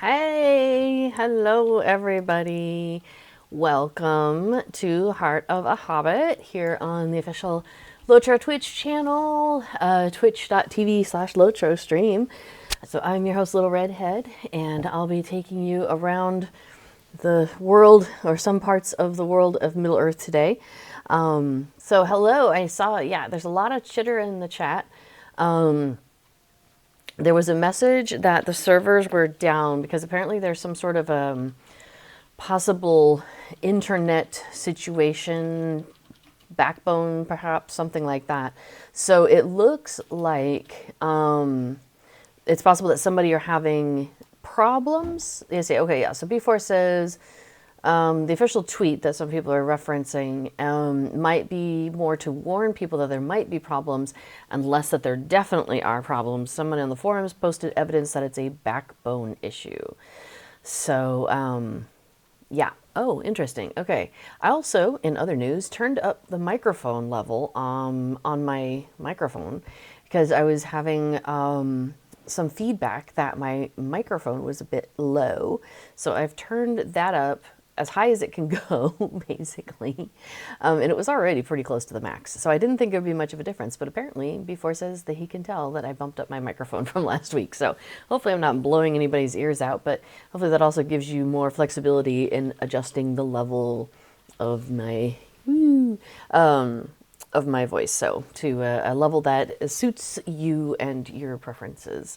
Hey, hello everybody. Welcome to Heart of a Hobbit here on the official Lotro Twitch channel, twitch.tv/Lotro stream. So I'm your host, Little Redhead, and I'll be taking you around the world or some parts of the world of Middle Earth today. So hello, I saw, there's a lot of chitter in the chat. There was a message that the servers were down because apparently there's some sort of possible internet situation, backbone perhaps, something like that. So it looks like it's possible that somebody are having problems. They say, okay, yeah. So B4 says the official tweet that some people are referencing might be more to warn people that there might be problems, and less that there definitely are problems. Someone in the forums posted evidence that it's a backbone issue. So, yeah. Oh, interesting. Okay. I also, in other news, turned up the microphone level on my microphone because I was having some feedback that my microphone was a bit low. So I've turned that up as high as it can go, basically. And it was already pretty close to the max. So I didn't think it would be much of a difference. But apparently, B4 says that he can tell that I bumped up my microphone from last week. So hopefully I'm not blowing anybody's ears out. But hopefully that also gives you more flexibility in adjusting the level of my voice, so to a level that suits you and your preferences.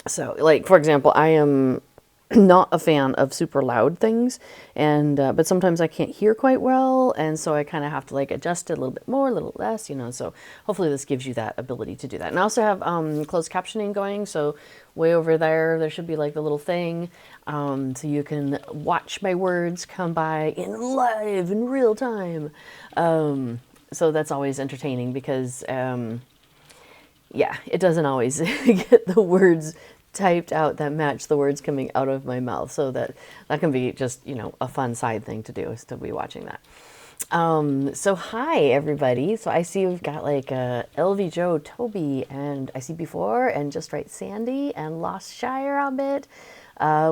So, like for example, I am not a fan of super loud things, and but sometimes I can't hear quite well, and so I kind of have to like adjust it a little bit more, a little less, you know. So hopefully this gives you that ability to do that. And I also have closed captioning going, so way over there should be like the little thing, so you can watch my words come by in real time. So that's always entertaining because it doesn't always get the words typed out that match the words coming out of my mouth. So that can be just, you know, a fun side thing to do, is to be watching that. So hi everybody. So I see we've got like LV Joe, Toby, and I see Before, and Just Right Sandy, and Lost Shire a bit.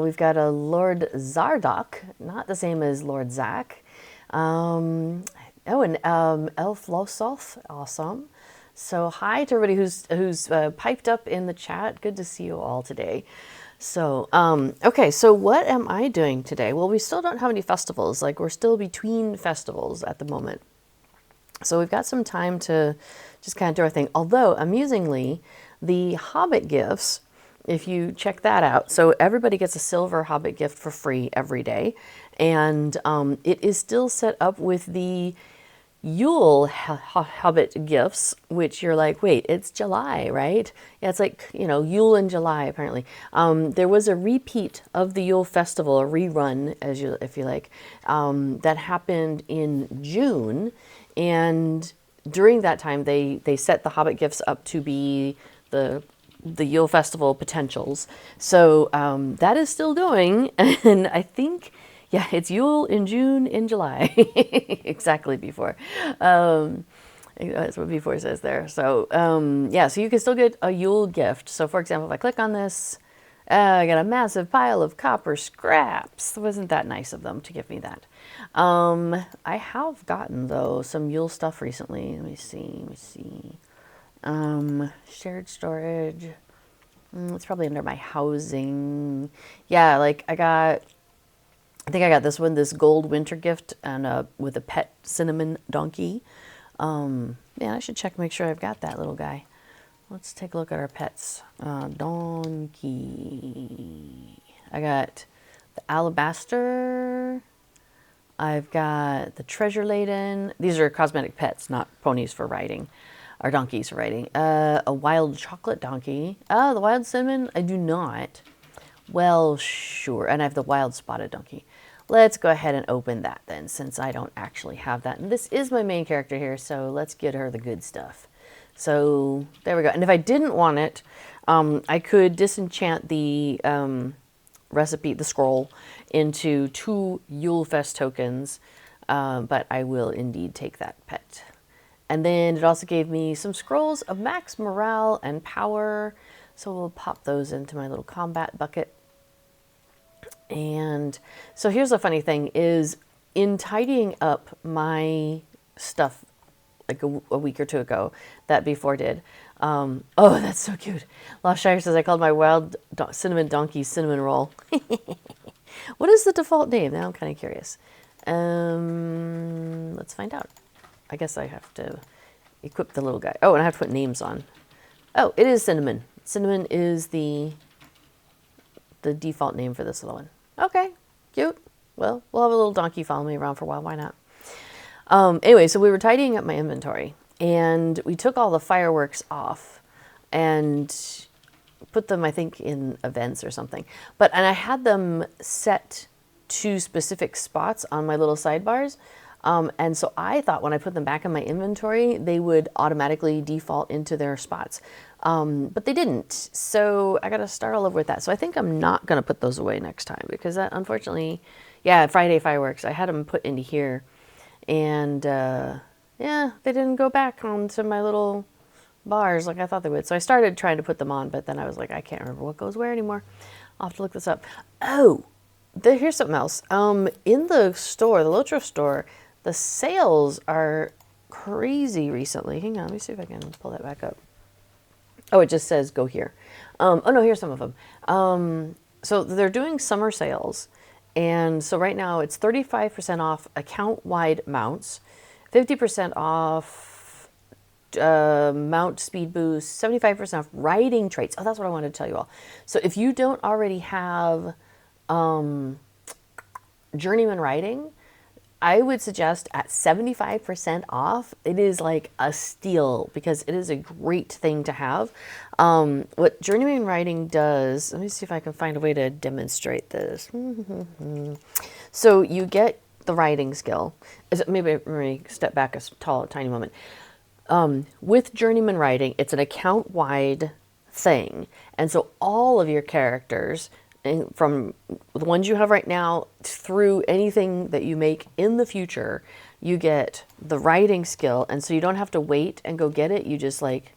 We've got a Lord Zardock, not the same as Lord Zach. And Elf Losoth, awesome. So hi to everybody who's piped up in the chat. Good to see you all today. So, okay, so what am I doing today? Well, we still don't have any festivals. Like, we're still between festivals at the moment. So we've got some time to just kind of do our thing. Although, amusingly, the Hobbit gifts, if you check that out, so everybody gets a silver Hobbit gift for free every day. And it is still set up with the Yule Hobbit gifts, which you're like, wait, it's July, right? Yeah, it's like, you know, Yule in July, apparently. There was a repeat of the Yule Festival, a rerun, if you like, that happened in June. And during that time, they set the Hobbit gifts up to be the Yule Festival potentials. So that is still going. And I think... yeah, it's Yule in June, in July. Exactly, Before. That's what Before says there. So, yeah, so you can still get a Yule gift. So, for example, if I click on this, I got a massive pile of copper scraps. Wasn't that nice of them to give me that? I have gotten, though, some Yule stuff recently. Let me see. Shared storage. It's probably under my housing. Yeah, like I think I got this gold winter gift, and with a pet cinnamon donkey. Yeah, I should check, make sure I've got that little guy. Let's take a look at our pets. Donkey. I got the alabaster. I've got the treasure laden. These are cosmetic pets, not ponies for riding, or donkeys for riding. A wild chocolate donkey. The wild cinnamon, I do not. Well, sure. And I have the wild spotted donkey. Let's go ahead and open that then, since I don't actually have that. And this is my main character here, so let's get her the good stuff. So there we go. And if I didn't want it, I could disenchant the recipe, the scroll, into 2 Yulefest tokens, but I will indeed take that pet. And then it also gave me some scrolls of max morale and power. So we'll pop those into my little combat bucket. And so here's the funny thing is in tidying up my stuff like a week or two ago that before did. Oh, that's so cute. Lost Shire says I called my wild cinnamon donkey cinnamon roll. What is the default name? Now I'm kind of curious. Let's find out. I guess I have to equip the little guy. Oh, and I have to put names on. Oh, it is Cinnamon. Cinnamon is the default name for this little one. Okay, cute. Well, we'll have a little donkey follow me around for a while. Why not? Anyway, so we were tidying up my inventory, and we took all the fireworks off and put them, I think, in events or something. And I had them set to specific spots on my little sidebars. And so I thought when I put them back in my inventory, they would automatically default into their spots. But they didn't. So I got to start all over with that. So I think I'm not going to put those away next time because that, unfortunately, yeah, Friday fireworks, I had them put into here. And yeah, they didn't go back onto my little bars like I thought they would. So I started trying to put them on, but then I was like, I can't remember what goes where anymore. I'll have to look this up. Oh, here's something else. In the store, the Lotro store, the sales are crazy recently. Hang on, let me see if I can pull that back up. Oh, it just says go here. Oh no, here's some of them. So they're doing summer sales. And so right now it's 35% off account-wide mounts, 50% off mount speed boost, 75% off riding traits. Oh, that's what I wanted to tell you all. So if you don't already have journeyman riding, I would suggest at 75% off, it is like a steal because it is a great thing to have. What journeyman riding does, let me see if I can find a way to demonstrate this. So you get the riding skill. Maybe let me step back a tiny moment. With journeyman riding, it's an account-wide thing. And so all of your characters, from the ones you have right now through anything that you make in the future, you get the writing skill. And so you don't have to wait and go get it. You just like,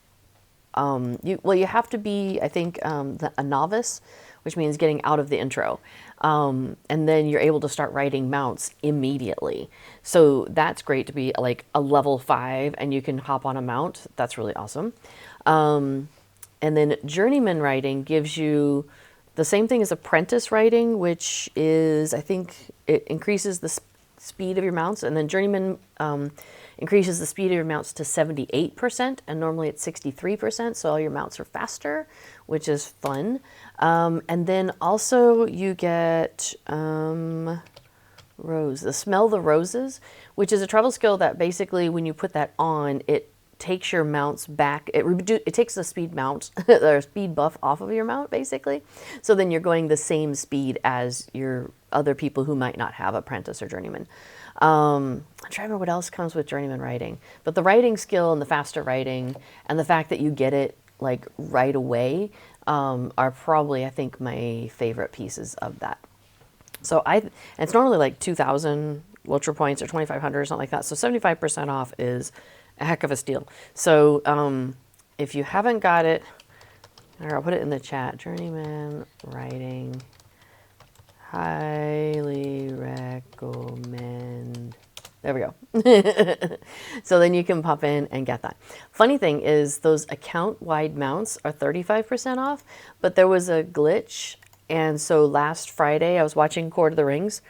you have to be, I think, a novice, which means getting out of the intro. And then you're able to start writing mounts immediately. So that's great to be like a level 5 and you can hop on a mount. That's really awesome. And then journeyman writing gives you the same thing as apprentice writing, which is, I think, it increases the speed of your mounts, and then journeyman increases the speed of your mounts to 78%, and normally it's 63%, so all your mounts are faster, which is fun. And then also you get smell the roses, which is a travel skill that basically when you put that on, it takes your mounts back. It takes the speed mount or speed buff off of your mount basically. So then you're going the same speed as your other people who might not have apprentice or journeyman. I'm trying to remember what else comes with journeyman writing, but the writing skill and the faster writing and the fact that you get it like right away are probably, I think, my favorite pieces of that. So and it's normally like 2,000 Lotro points or 2,500 or something like that. So 75% off is a heck of a steal. So if you haven't got it, or I'll put it in the chat, journeyman writing, highly recommend. There we go. So then you can pop in and get that. Funny thing is those account-wide mounts are 35% off, but there was a glitch. And so last Friday, I was watching Court of the Rings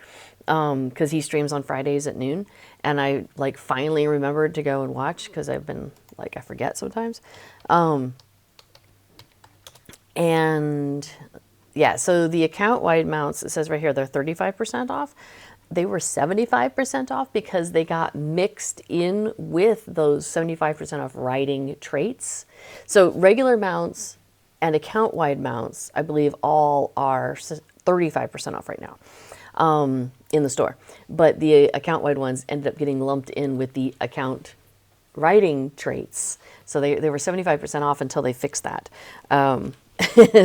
because he streams on Fridays at noon. And I like finally remembered to go and watch because I've been like, I forget sometimes. And yeah, so the account-wide mounts, it says right here, they're 35% off. They were 75% off because they got mixed in with those 75% off writing traits. So regular mounts and account-wide mounts, I believe all are 35% off right now in the store. But the account-wide ones ended up getting lumped in with the account writing traits. So they were 75% off until they fixed that.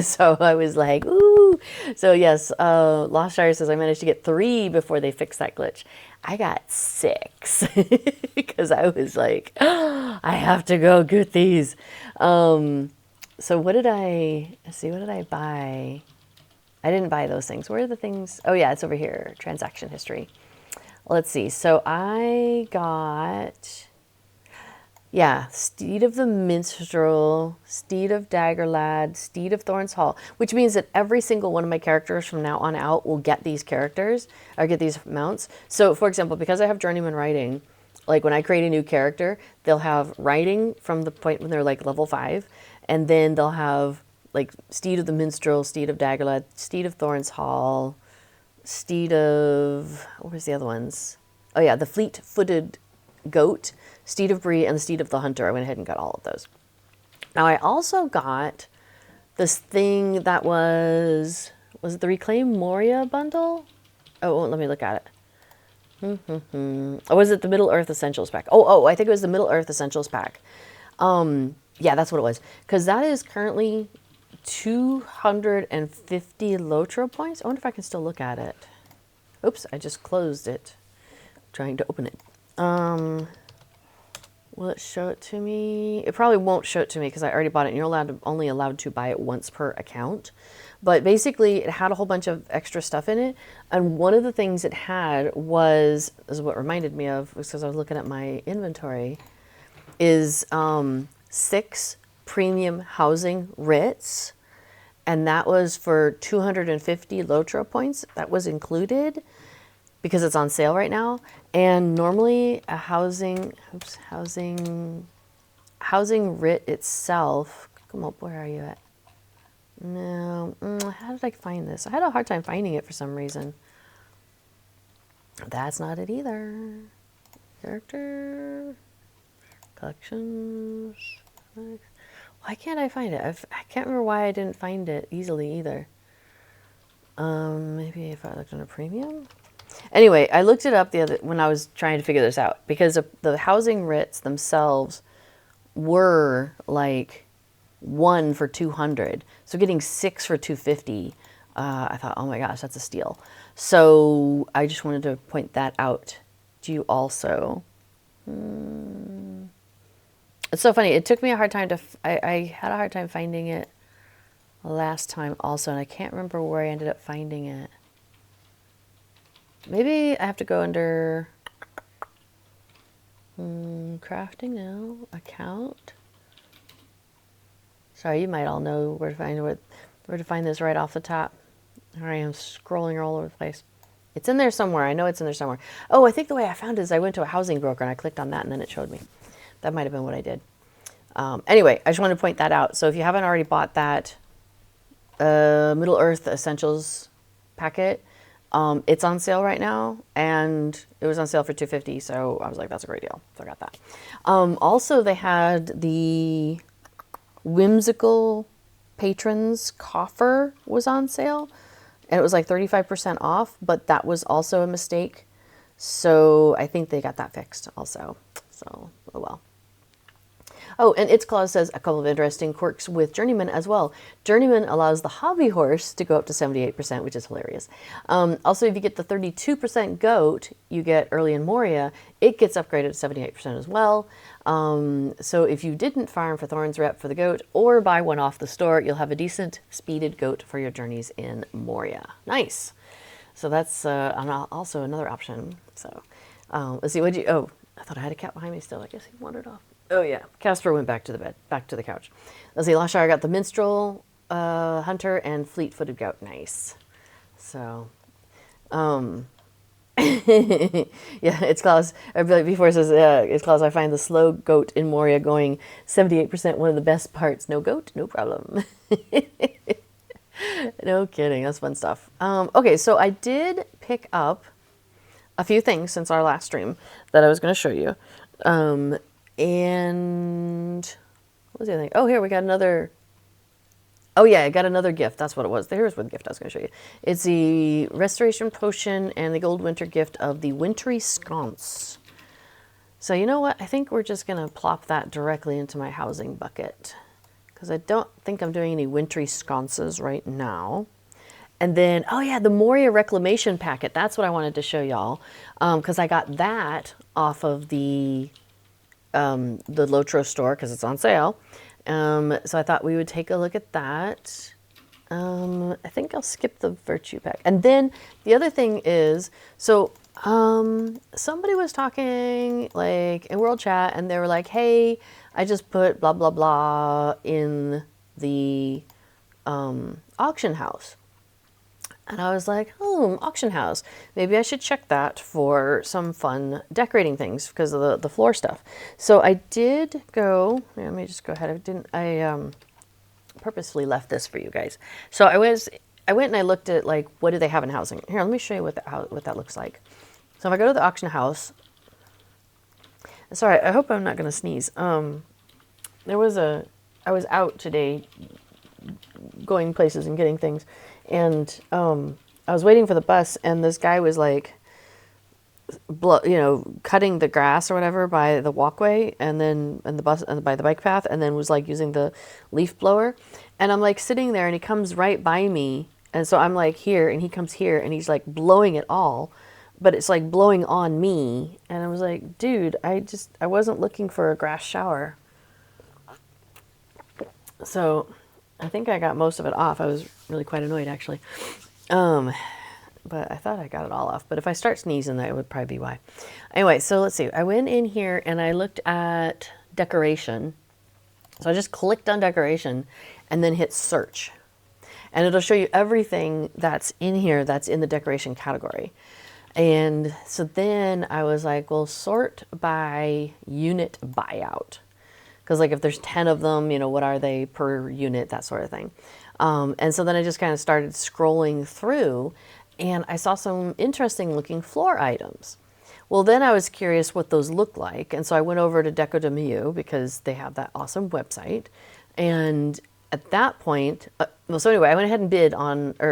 So I was like, ooh. So yes, Lost Shire says I managed to get 3 before they fixed that glitch. I got 6 because I was like, oh, I have to go get these. So what did let's see, what did I buy? I didn't buy those things. Where are the things? Oh yeah, it's over here. Transaction history. Let's see. So I got, yeah, Steed of the Minstrel, Steed of Daggerlad, Steed of Thorns Hall, which means that every single one of my characters from now on out will get these characters, or get these mounts. So for example, because I have journeyman riding, like when I create a new character, they'll have riding from the point when they're like level 5, and then they'll have like Steed of the Minstrel, Steed of Daggerlad, Steed of Thorns Hall, Steed of, what was the other ones? Oh yeah, the Fleet-Footed Goat, Steed of Bree, and the Steed of the Hunter. I went ahead and got all of those. Now I also got this thing that was it the Reclaim Moria bundle? Oh, let me look at it. Or was it the Middle Earth Essentials pack? Oh, I think it was the Middle Earth Essentials pack. Yeah, that's what it was. Because that is currently 250 Lotra points. I wonder if I can still look at it. Oops, I just closed it. Trying to open it. Will it show it to me? It probably won't show it to me because I already bought it. And you're only allowed to buy it once per account. But basically, it had a whole bunch of extra stuff in it. And one of the things it had was, this is what reminded me of, because I was looking at my inventory, is 6 premium housing writs. And that was for 250 Lotra points. That was included because it's on sale right now. And normally a housing writ itself, come up, where are you at? No, how did I find this? I had a hard time finding it for some reason. That's not it either. Character, collections. Why can't I find it? I can't remember why I didn't find it easily either. Maybe if I looked under premium. Anyway, I looked it up when I was trying to figure this out because the housing writs themselves were like 1 for 200. So getting 6 for 250, I thought, oh my gosh, that's a steal. So I just wanted to point that out to you also. It's so funny. It took me a hard time I had a hard time finding it last time also, and I can't remember where I ended up finding it. Maybe I have to go under crafting now, account. Sorry, you might all know where to find this right off the top. Here I am scrolling all over the place. It's in there somewhere. I know it's in there somewhere. Oh, I think the way I found it is I went to a housing broker and I clicked on that and then it showed me. That might have been what I did. Anyway, I just wanted to point that out. So if you haven't already bought that Middle Earth Essentials packet, it's on sale right now, and it was on sale for $250, so I was like, that's a great deal. So I got that. Also, they had the Whimsical Patrons Coffer was on sale, and it was like 35% off, but that was also a mistake. So I think they got that fixed also. So, oh well. Oh, and its clause says a couple of interesting quirks with Journeyman as well. Journeyman allows the hobby horse to go up to 78%, which is hilarious. Also, if you get the 32% goat you get early in Moria, it gets upgraded to 78% as well. So if you didn't farm for Thorns Rep for the goat or buy one off the store, you'll have a decent speeded goat for your journeys in Moria. Nice. So that's also another option. So let's see, oh, I thought I had a cat behind me still. I guess he wandered off. Oh yeah, Casper went back to the bed, back to the couch. Let's see, last year I got the Minstrel, Hunter, and Fleet-Footed Goat. Nice. So, yeah, it's Klaus. Before it says, it's Klaus, I find the slow goat in Moria going 78% one of the best parts. No goat, no problem. No kidding, that's fun stuff. Okay, so I did pick up a few things since our last stream that I was going to show you. And what was the other thing? Oh, here we got another. Oh yeah, I got another gift. That's what it was. Here's what gift I was going to show you. It's the Restoration Potion and the Gold Winter gift of the Wintry Sconce. So you know what? I think we're just going to plop that directly into my housing bucket because I don't think I'm doing any Wintry Sconces right now. And then, oh yeah, the Moria Reclamation packet. That's what I wanted to show y'all because I got that off of the Lotro store because it's on sale. So I thought we would take a look at that. I think I'll skip the virtue pack. And then the other thing is, so somebody was talking like in world chat and they were like, hey, I just put blah, blah, blah in the auction house. And I was like, oh, auction house. Maybe I should check that for some fun decorating things because of the floor stuff. So I did go, let me just go ahead. I purposefully left this for you guys. So I went and I looked at like, what do they have in housing? Here, let me show you what that looks like. So if I go to the auction house, sorry, I hope I'm not going to sneeze. I was out today going places and getting things. And I was waiting for the bus, and this guy was like, cutting the grass or whatever by the walkway, and the bus and by the bike path, and then was like using the leaf blower. And I'm like sitting there, and he comes right by me, and so I'm like here, and he comes here, and he's like blowing it all, but it's like blowing on me. And I was like, dude, I wasn't looking for a grass shower. So I think I got most of it off. I was really quite annoyed, actually. But I thought I got it all off. But if I start sneezing, that would probably be why. Anyway, so let's see. I went in here and I looked at decoration. So I just clicked on decoration and then hit search. And it'll show you everything that's in here that's in the decoration category. And so then I was like, well, sort by unit buyout. Because like if there's 10 of them, what are they per unit, that sort of thing. And so then I just kind of started scrolling through and I saw some interesting looking floor items. Well, then I was curious what those look like. And so I went over to decorative because they have that awesome website. And at that point, so anyway, I went ahead and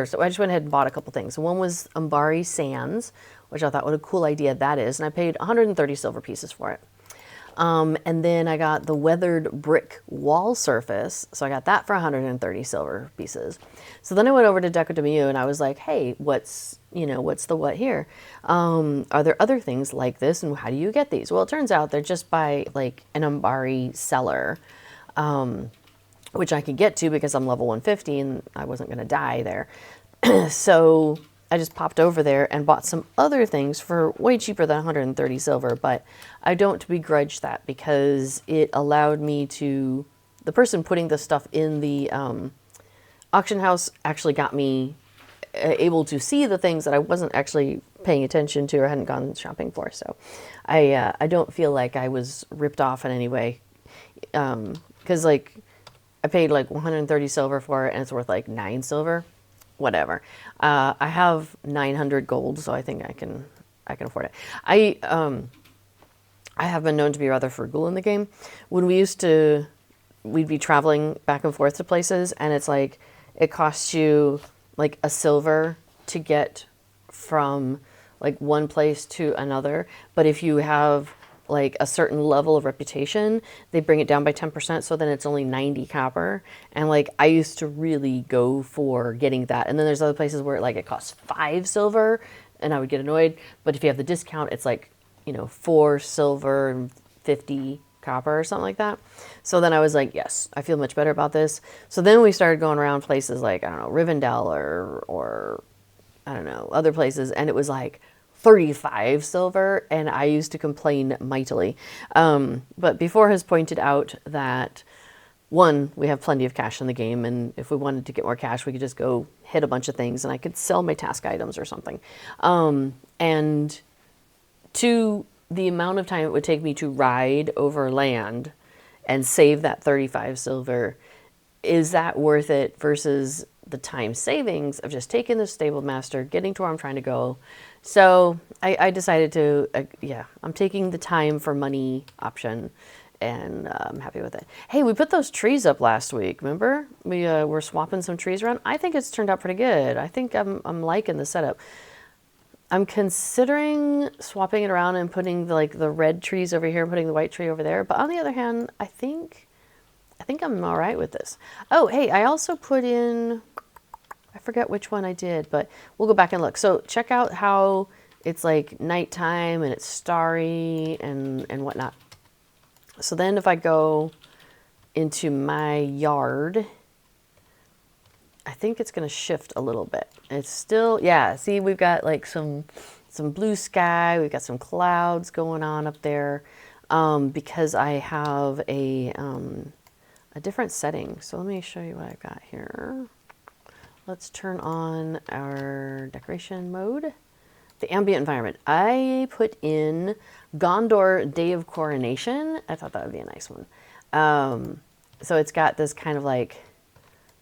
so I just went ahead and bought a couple things. One was Umbari Sands, which I thought what a cool idea that is. And I paid 130 silver pieces for it. And then I got the weathered brick wall surface. So I got that for 130 silver pieces. So then I went over to decorative and I was like, hey, what's the what here? Are there other things like this? And how do you get these? Well, it turns out they're just by like an Umbari seller, which I could get to because I'm level 150 and I wasn't going to die there. So I just popped over there and bought some other things for way cheaper than 130 silver, but I don't begrudge that because it allowed me to, the person putting the stuff in the auction house actually got me able to see the things that I wasn't actually paying attention to or hadn't gone shopping for. So I don't feel like I was ripped off in any way because like I paid like 130 silver for it and it's worth like 9 silver. Whatever. I have 900 gold, so I think I can afford it. I have been known to be rather frugal in the game. When we'd be traveling back and forth to places, and it's like it costs you like a silver to get from like one place to another. But if you have like a certain level of reputation, they bring it down by 10%, so then it's only 90 copper. And like I used to really go for getting that. And then there's other places where like it costs 5 silver and I would get annoyed. But if you have the discount, it's like, 4 silver and 50 copper or something like that. So then I was like, yes, I feel much better about this. So then we started going around places like, I don't know, Rivendell or I don't know, other places. And it was like 35 silver, and I used to complain mightily. But Before has pointed out that, one, we have plenty of cash in the game, and if we wanted to get more cash, we could just go hit a bunch of things, and I could sell my task items or something. And two, the amount of time it would take me to ride over land and save that 35 silver, is that worth it versus the time savings of just taking the stable master, getting to where I'm trying to go? So I decided to, I'm taking the time for money option, and I'm happy with it. Hey, we put those trees up last week, remember? We were swapping some trees around. I think it's turned out pretty good. I think I'm liking the setup. I'm considering swapping it around and putting the red trees over here and putting the white tree over there. But on the other hand, I think I'm all right with this. Oh, hey, I also put in, I forget which one I did, but we'll go back and look. So check out how it's like nighttime and it's starry and whatnot. So then if I go into my yard, I think it's going to shift a little bit. It's still, yeah, see, we've got like some blue sky. We've got some clouds going on up there because I have a different setting. So let me show you what I've got here. Let's turn on our decoration mode. The ambient environment. I put in Gondor Day of Coronation. I thought that would be a nice one. So it's got this kind of like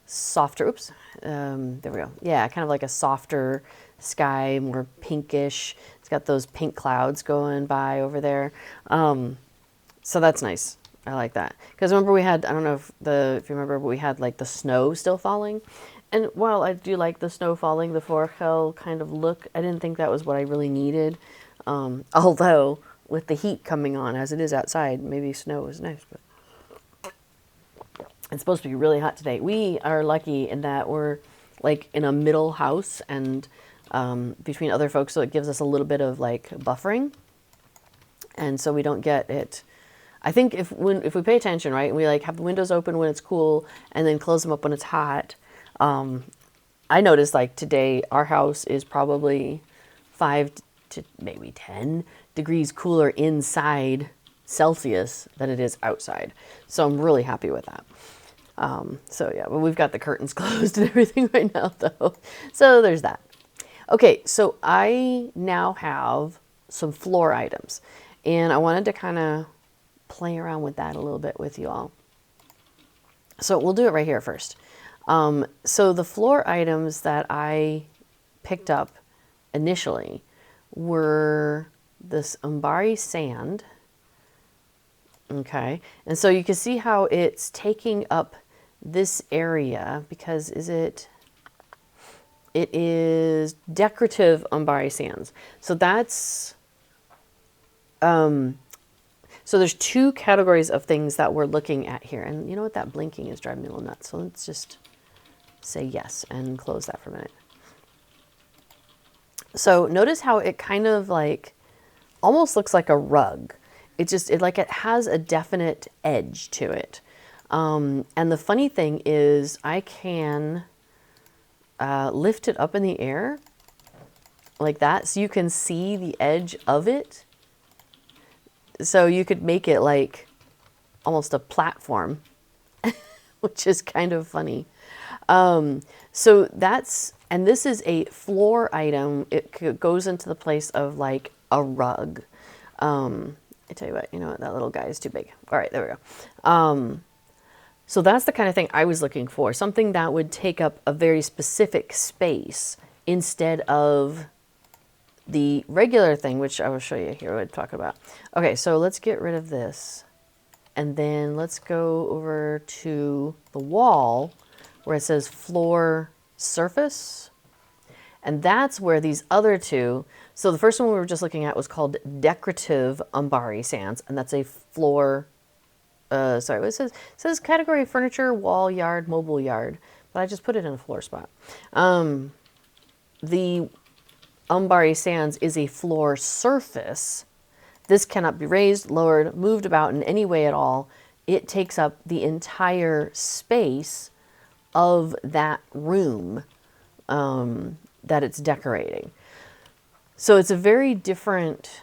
softer, oops, there we go. Yeah, kind of like a softer sky, more pinkish. It's got those pink clouds going by over there. So that's nice. I like that. Because remember we had, I don't know if you remember, but we had like the snow still falling. And while I do like the snow falling, the Forgel kind of look, I didn't think that was what I really needed. Although with the heat coming on as it is outside, maybe snow is nice, but it's supposed to be really hot today. We are lucky in that we're like in a middle house and between other folks, so it gives us a little bit of like buffering. And so we don't get it. I think if we pay attention, right, and we like have the windows open when it's cool and then close them up when it's hot. I noticed like today our house is probably 5 to maybe 10 degrees cooler inside Celsius than it is outside. So I'm really happy with that. So yeah, but we've got the curtains closed and everything right now though. So there's that. Okay, so I now have some floor items and I wanted to kind of play around with that a little bit with you all. So we'll do it right here first. So the floor items that I picked up initially were this Umbari sand. Okay. And so you can see how it's taking up this area because it is decorative Umbari sands. So that's, so there's two categories of things that we're looking at here. And you know what? That blinking is driving me a little nuts. So let's just say yes and close that for a minute. So notice how it kind of like almost looks like a rug. It has a definite edge to it. And the funny thing is I can lift it up in the air like that so you can see the edge of it. So you could make it like almost a platform, which is kind of funny. So and this is a floor item. It goes into the place of like a rug. I tell you what, you know what, that little guy is too big. All right, there we go. So that's the kind of thing I was looking for. Something that would take up a very specific space instead of the regular thing, which I will show you here what I'm talking about. Okay, so let's get rid of this. And then let's go over to the wall where it says floor surface. And that's where these other two, so the first one we were just looking at was called decorative Umbari sands, and that's a floor, sorry, what it says category furniture, wall, yard, mobile yard, but I just put it in a floor spot. The Umbari sands is a floor surface. This cannot be raised, lowered, moved about in any way at all. It takes up the entire space of that room that it's decorating. So it's a very different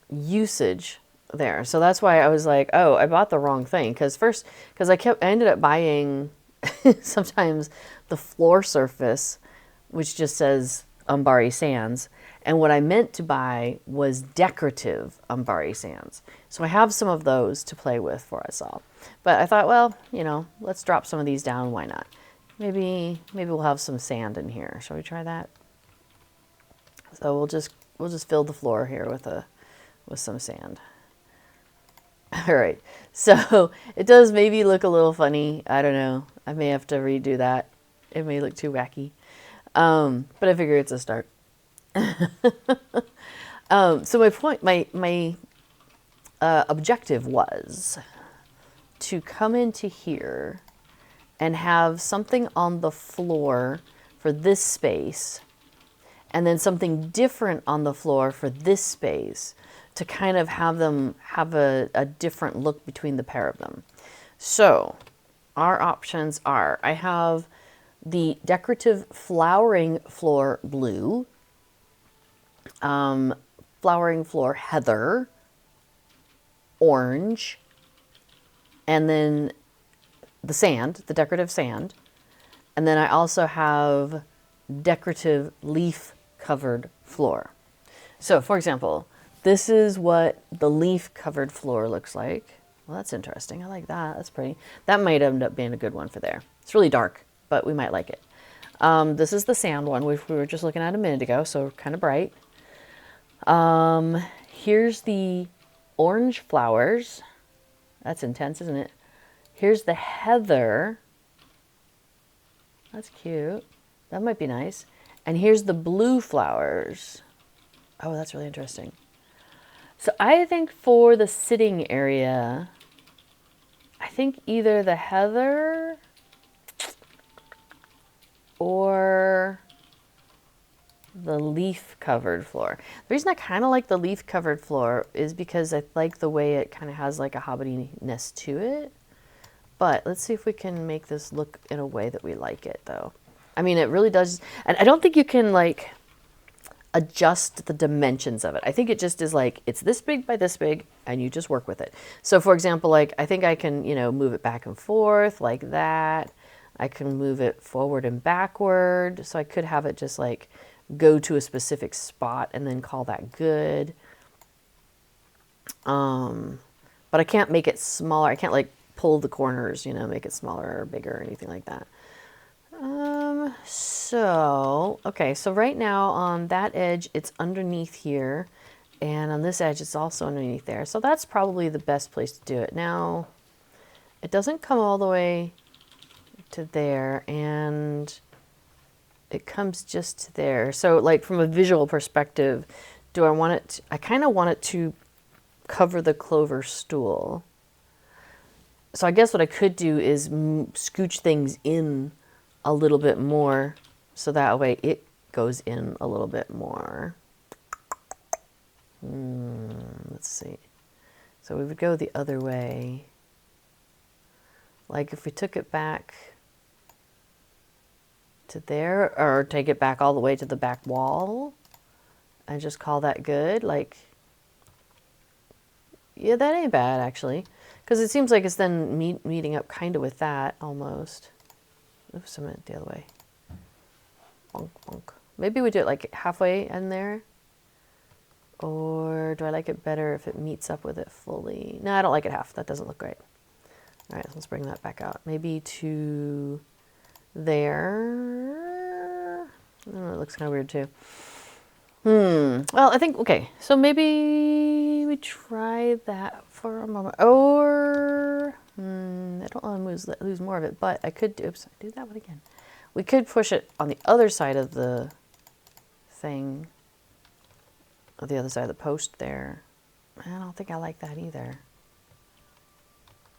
usage there. So that's why I was like, oh, I bought the wrong thing. Because I ended up buying sometimes the floor surface, which just says Umbari sands. And what I meant to buy was decorative Umbari sands. So I have some of those to play with for us all. But I thought, well, you know, let's drop some of these down. Why not? Maybe we'll have some sand in here. Shall we try that? So we'll just fill the floor here with some sand. All right. So it does maybe look a little funny. I don't know. I may have to redo that. It may look too wacky. But I figure it's a start. So my point, my objective was to come into here and have something on the floor for this space and then something different on the floor for this space to kind of have them have a different look between the pair of them. So our options are, I have the decorative flowering floor blue, flowering floor heather, orange, and then the sand, the decorative sand. And then I also have decorative leaf covered floor. So for example, this is what the leaf covered floor looks like. Well, that's interesting. I like that. That's pretty. That might end up being a good one for there. It's really dark, but we might like it. This is the sand one, which we were just looking at a minute ago, so kind of bright. Here's the orange flowers. That's intense, isn't it? Here's the heather. That's cute. That might be nice. And here's the blue flowers. Oh, that's really interesting. So I think for the sitting area, I think either the heather or the leaf covered floor. The reason I kind of like the leaf covered floor is because I like the way it kind of has like a hobbitiness to it. But let's see if we can make this look in a way that we like it though. I mean, it really does. And I don't think you can like adjust the dimensions of it. I think it just is like, it's this big by this big and you just work with it. So for example, like I think I can, you know, move it back and forth like that. I can move it forward and backward. So I could have it just like go to a specific spot and then call that good. But I can't make it smaller. I can't like pull the corners, you know, make it smaller or bigger or anything like that. Okay, so right now on that edge, it's underneath here. And on this edge, it's also underneath there. So that's probably the best place to do it. Now, it doesn't come all the way to there, and it comes just to there. So like from a visual perspective, do I want it, I kind of want it to cover the clover stool. So I guess what I could do is scooch things in a little bit more so that way it goes in a little bit more. Let's see. So we would go the other way. Like if we took it back to there, or take it back all the way to the back wall and just call that good. Like, yeah, that ain't bad actually. Because it seems like it's then meeting up kind of with that almost. Oops, I meant the other way. Bonk, bonk. Maybe we do it like halfway in there. Or do I like it better if it meets up with it fully? No, I don't like it half. That doesn't look great. All right, so let's bring that back out. Maybe to there. Oh, it looks kind of weird too. Well, I think, okay. So maybe we try that for a moment. Or, I don't want to lose more of it, but I could do, oops, I do that one again. We could push it on the other side of the thing, or the other side of the post there. I don't think I like that either.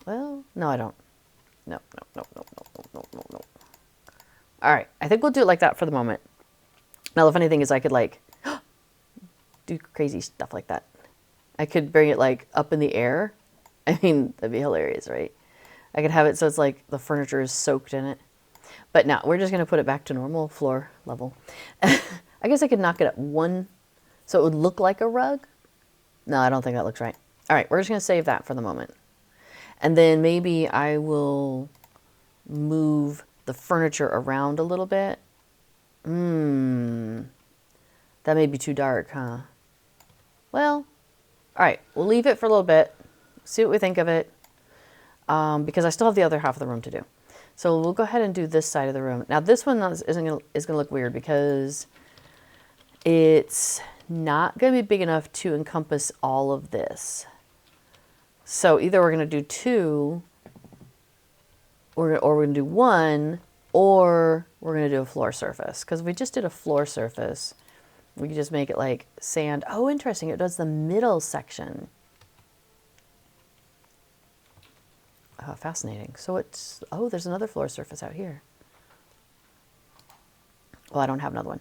Well, no, I don't. No. All right, I think we'll do it like that for the moment. Now, the funny thing is I could like do crazy stuff like that. I could bring it like up in the air. I mean, that'd be hilarious, right? I could have it so it's like the furniture is soaked in it. But now we're just going to put it back to normal floor level. I guess I could knock it up one so it would look like a rug. No, I don't think that looks right. All right, we're just going to save that for the moment. And then maybe I will move the furniture around a little bit. That may be too dark, huh? Well, all right, we'll leave it for a little bit, see what we think of it, because I still have the other half of the room to do. So we'll go ahead and do this side of the room. Now this one is going to look weird because it's not going to be big enough to encompass all of this. So either we're going to do two, or we're going to do one, or we're going to do a floor surface. Because if we just did a floor surface, we could just make it like sand. Oh, interesting. It does the middle section. Oh, fascinating. So it's, oh, there's another floor surface out here. Well, I don't have another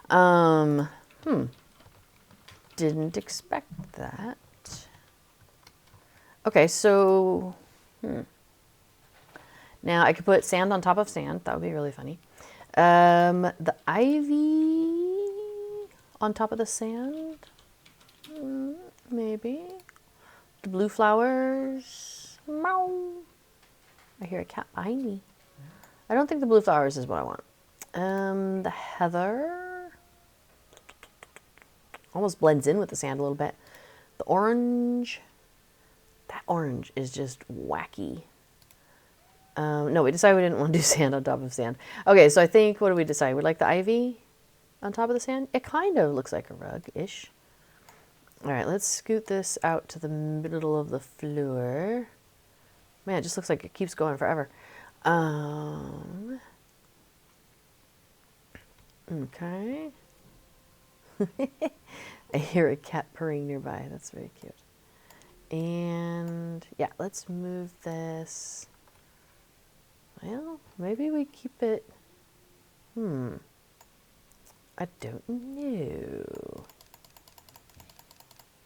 one. Didn't expect that. Okay, so, Now I could put sand on top of sand. That would be really funny. The ivy on top of the sand. Maybe. The blue flowers. Meow. I hear a cat behind me. I don't think the blue flowers is what I want. The heather almost blends in with the sand a little bit. The orange. That orange is just wacky. No, we decided we didn't want to do sand on top of sand. Okay, so I think, what did we decide? We like the ivy on top of the sand? It kind of looks like a rug-ish. All right, let's scoot this out to the middle of the floor. Man, it just looks like it keeps going forever. Okay. I hear a cat purring nearby. That's very cute. And yeah, let's move this. Well, maybe we keep it. I don't know.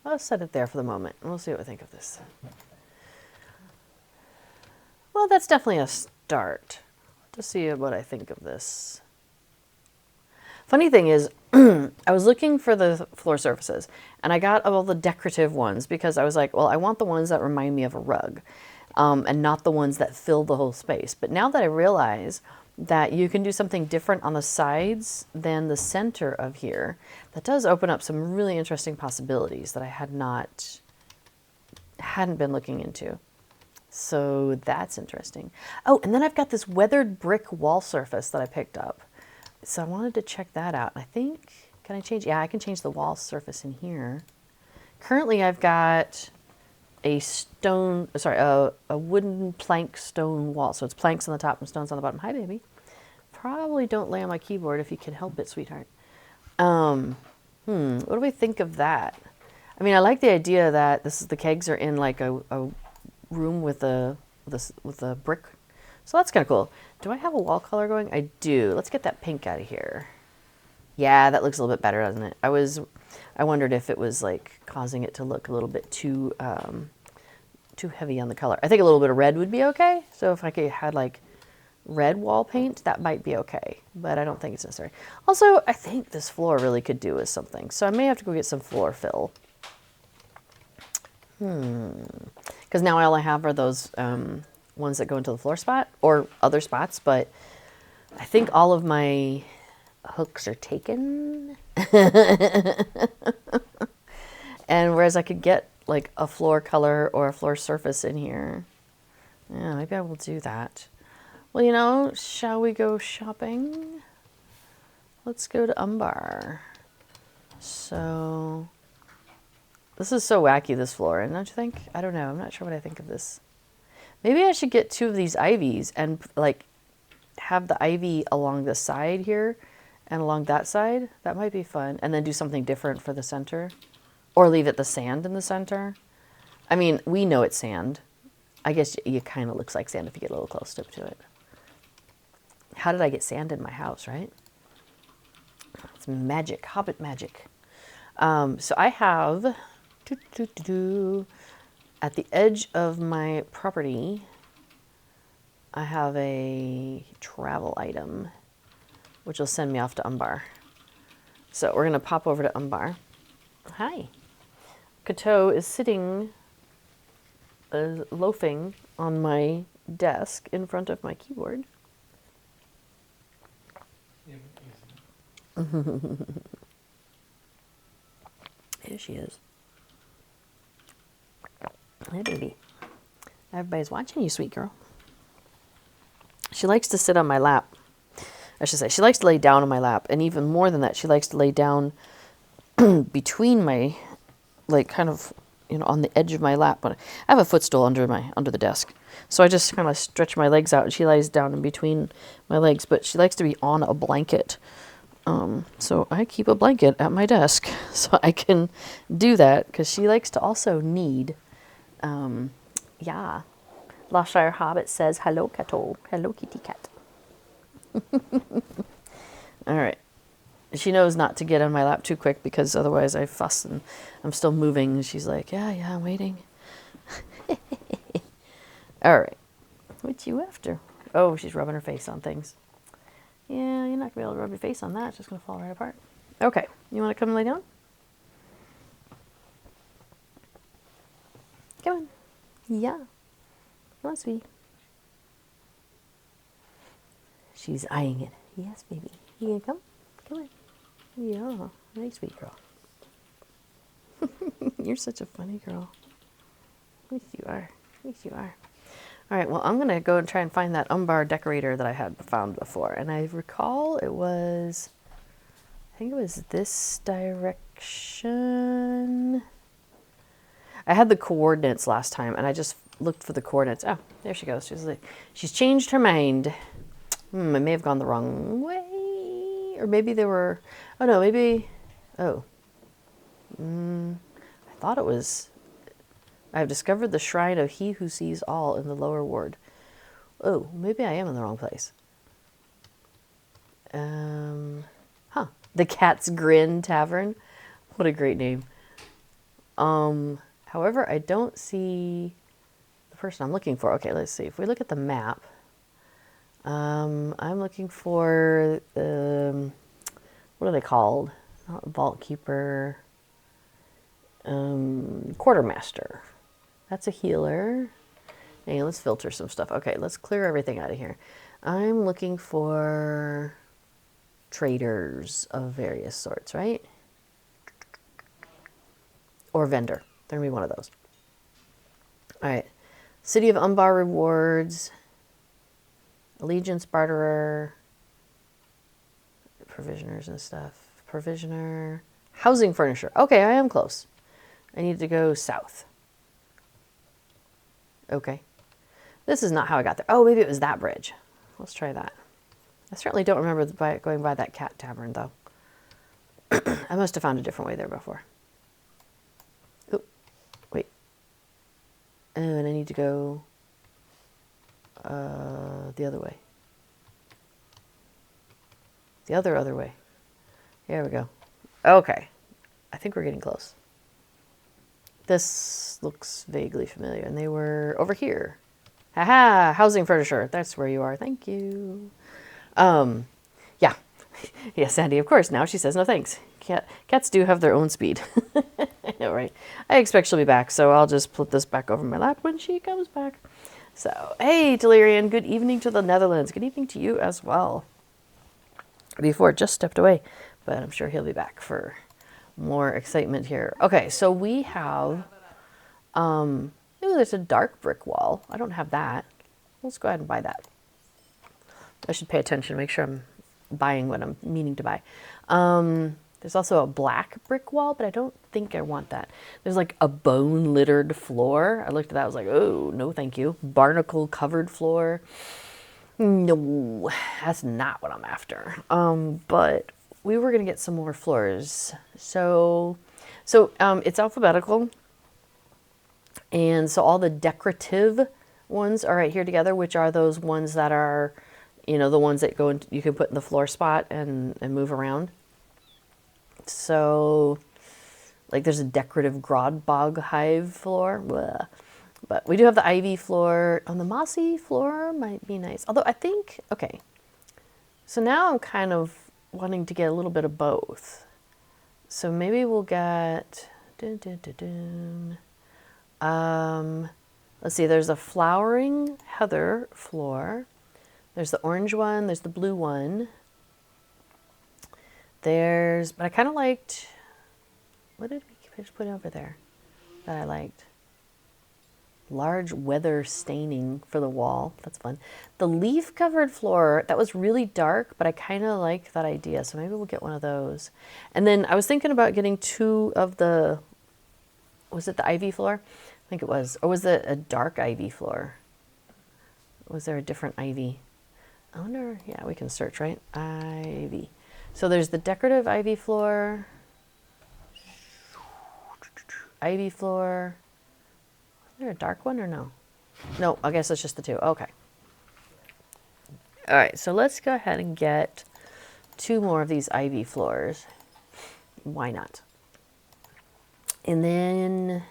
I'll set it there for the moment. We'll see what we think of this. Well, that's definitely a start. To see what I think of this. Funny thing is, I was looking for the floor surfaces, and I got all the decorative ones because I was like, well, I want the ones that remind me of a rug, and not the ones that fill the whole space. But now that I realize that you can do something different on the sides than the center of here, that does open up some really interesting possibilities that I hadn't been looking into. So that's interesting. Oh, and then I've got this weathered brick wall surface that I picked up. So I wanted to check that out. I think, can I change? Yeah, I can change the wall surface in here. Currently I've got a wooden plank stone wall. So it's planks on the top and stones on the bottom. Hi, baby. Probably don't lay on my keyboard if you can help it, sweetheart. What do we think of that? I mean, I like the idea that the kegs are in like a room with a brick. So that's kind of cool. Do I have a wall color going? I do. Let's get that pink out of here. Yeah, that looks a little bit better, doesn't it? I wondered if it was like causing it to look a little bit too heavy on the color. I think a little bit of red would be okay. So if I had like red wall paint, that might be okay. But I don't think it's necessary. Also, I think this floor really could do with something. So I may have to go get some floor fill. Because now all I have are those ones that go into the floor spot or other spots, but I think all of my hooks are taken. And whereas I could get like a floor color or a floor surface in here. Yeah, maybe I will do that. Well, you know, shall we go shopping? Let's go to Umbar. So this is so wacky, this floor, and don't you think? I don't know. I'm not sure what I think of this. Maybe I should get 2 of these ivies and like have the ivy along the side here and along that side. That might be fun. And then do something different for the center. Or leave it the sand in the center. I mean, we know it's sand. I guess it kind of looks like sand if you get a little close up to it. How did I get sand in my house, right? It's magic, Hobbit magic. So I have... At the edge of my property, I have a travel item, which will send me off to Umbar. So we're going to pop over to Umbar. Hi. Kato is sitting, loafing on my desk in front of my keyboard. Here she is. Hey, baby. Everybody's watching you, sweet girl. She likes to sit on my lap. I should say, she likes to lay down on my lap. And even more than that, she likes to lay down between my, like, kind of, you know, on the edge of my lap. But I have a footstool under the desk. So I just kind of stretch my legs out, and she lies down in between my legs. But she likes to be on a blanket. So I keep a blanket at my desk so I can do that, because she likes to also need... yeah. Loshire Hobbit says, hello, Kato. Hello, kitty cat. All right. She knows not to get on my lap too quick, because otherwise I fuss and I'm still moving. And she's like, yeah, I'm waiting. All right. What you after? Oh, she's rubbing her face on things. Yeah, you're not going to be able to rub your face on that. It's just going to fall right apart. Okay, you want to come and lay down? Come on. Yeah. Come on, sweetie. She's eyeing it. Yes, baby. You gonna come? Come on. Yeah. Nice, sweet girl. You're such a funny girl. Yes, you are. Yes, you are. All right, well, I'm going to go and try and find that umbar decorator that I had found before. And I recall it was, I think it was this direction. I had the coordinates last time, and I just looked for the coordinates. Oh, there she goes. She's changed her mind. I may have gone the wrong way. Or maybe they were, oh no, maybe, oh. I thought it was, I've discovered the shrine of he who sees all in the lower ward. Oh, maybe I am in the wrong place. The Cat's Grin Tavern. What a great name. However, I don't see the person I'm looking for. Okay, let's see. If we look at the map, I'm looking for what are they called? Not Vault Keeper. Quartermaster. That's a healer. Hey, let's filter some stuff. Okay, let's clear everything out of here. I'm looking for traders of various sorts, right? Or vendor. They're going to be one of those. All right. City of Umbar rewards. Allegiance barterer. Provisioners and stuff. Provisioner. Housing furnisher. Okay, I am close. I need to go south. Okay. This is not how I got there. Oh, maybe it was that bridge. Let's try that. I certainly don't remember going by that cat tavern, though. I must have found a different way there before. Oh, wait. And I need to go the other way. The other way. There we go. Okay. I think we're getting close. This looks vaguely familiar. And they were over here. Haha, housing furniture. That's where you are. Thank you. Yeah. Yeah, Sandy, of course. Now she says no thanks. Cats do have their own speed. Right. I expect she'll be back, so I'll just put this back over my lap when she comes back. So, hey, Delirian, good evening to the Netherlands. Good evening to you as well. Before it just stepped away, but I'm sure he'll be back for more excitement here. Okay, so we have, ooh, there's a dark brick wall. I don't have that. Let's go ahead and buy that. I should pay attention, make sure I'm buying what I'm meaning to buy. There's also a black brick wall, but I don't think I want that. There's like a bone-littered floor. I looked at that, I was like, oh, no thank you. Barnacle-covered floor. No, that's not what I'm after. But we were going to get some more floors. So it's alphabetical. And so all the decorative ones are right here together, which are those ones that are, you know, the ones that go in, you can put in the floor spot and move around. So, like there's a decorative Grodbog hive floor. Blah. But we do have the ivy floor. On the mossy floor might be nice. Although I think, okay. So now I'm kind of wanting to get a little bit of both. So maybe we'll get, let's see, there's a flowering heather floor. There's the orange one, there's the blue one. But I kind of liked, what did we just put over there that I liked? Large weather staining for the wall. That's fun. The leaf covered floor, that was really dark, but I kind of like that idea. So maybe we'll get one of those. And then I was thinking about getting two of the, was it the ivy floor? I think it was. Or was it a dark ivy floor? Was there a different ivy? I wonder, yeah, we can search, right? Ivy. So there's the decorative ivy floor. Ivy floor. Is there a dark one or no? No, I guess it's just the two. Okay. All right, so let's go ahead and get two more of these ivy floors. Why not? And then,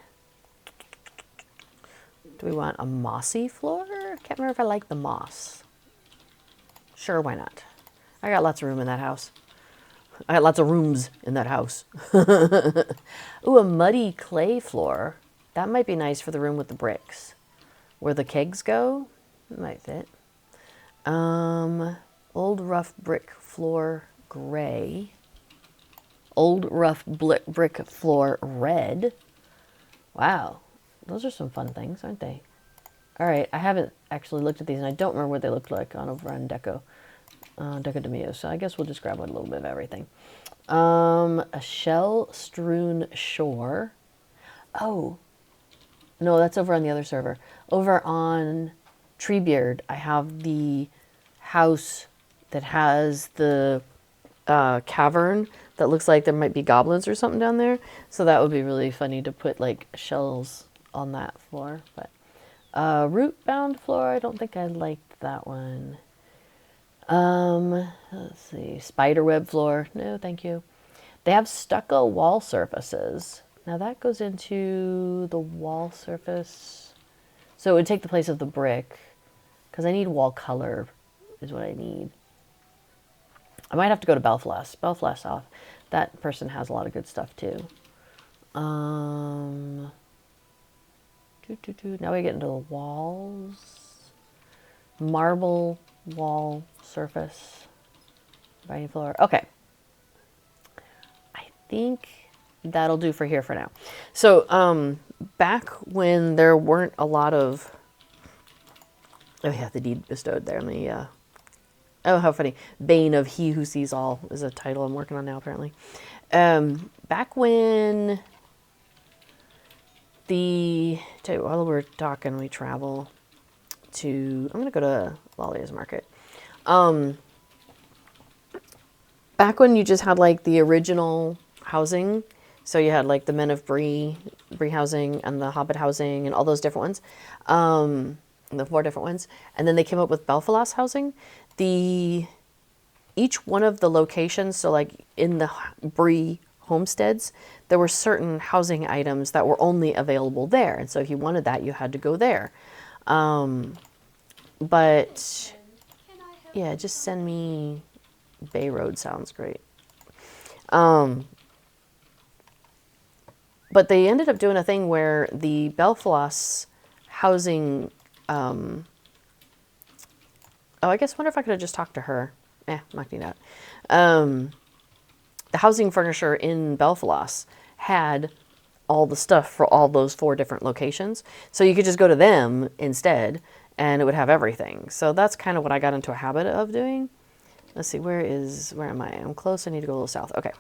do we want a mossy floor? I can't remember if I like the moss. Sure, why not? I got lots of room in that house. I got lots of rooms in that house. Ooh, a muddy clay floor. That might be nice for the room with the bricks. Where the kegs go, it might fit. Old rough brick floor gray. Old rough brick floor red. Wow, those are some fun things, aren't they? All right, I haven't actually looked at these, and I don't remember what they looked like over on Deco de Mio, so I guess we'll just grab a little bit of everything. A shell-strewn shore. Oh, no, that's over on the other server. Over on Treebeard, I have the house that has the cavern that looks like there might be goblins or something down there. So that would be really funny to put like shells on that floor. But root-bound floor, I don't think I liked that one. Let's see, spiderweb floor. No, thank you. They have stucco wall surfaces. Now that goes into the wall surface. So it would take the place of the brick because I need wall color is what I need. I might have to go to Belfast. Belfast off. That person has a lot of good stuff too. Now we get into the walls. Marble wall surface. Vine floor. Okay. I think that'll do for here for now. So back when there weren't a lot of... Oh yeah, the deed bestowed there. Let me... Oh, how funny. Bane of He Who Sees All is a title I'm working on now, apparently. Back when tell you, while we're talking, we travel to... I'm going to go to Lollia's Market. Back when you just had, like, the original housing, so you had, like, the Men of Bree housing, and the Hobbit housing, and all those different ones, the 4 different ones, and then they came up with Belfalas housing. Each one of the locations, so like in the Bree homesteads, there were certain housing items that were only available there. And so if you wanted that, you had to go there. But yeah, just send me Bay Road sounds great. But they ended up doing a thing where the Belfalas housing, oh, I guess, wonder if I could have just talked to her. I'm not going to do that. The housing furniture in Belfalas had all the stuff for all those 4 different locations. So you could just go to them instead, and it would have everything. So that's kind of what I got into a habit of doing. Let's see, where am I? I'm close. I need to go a little south. Okay.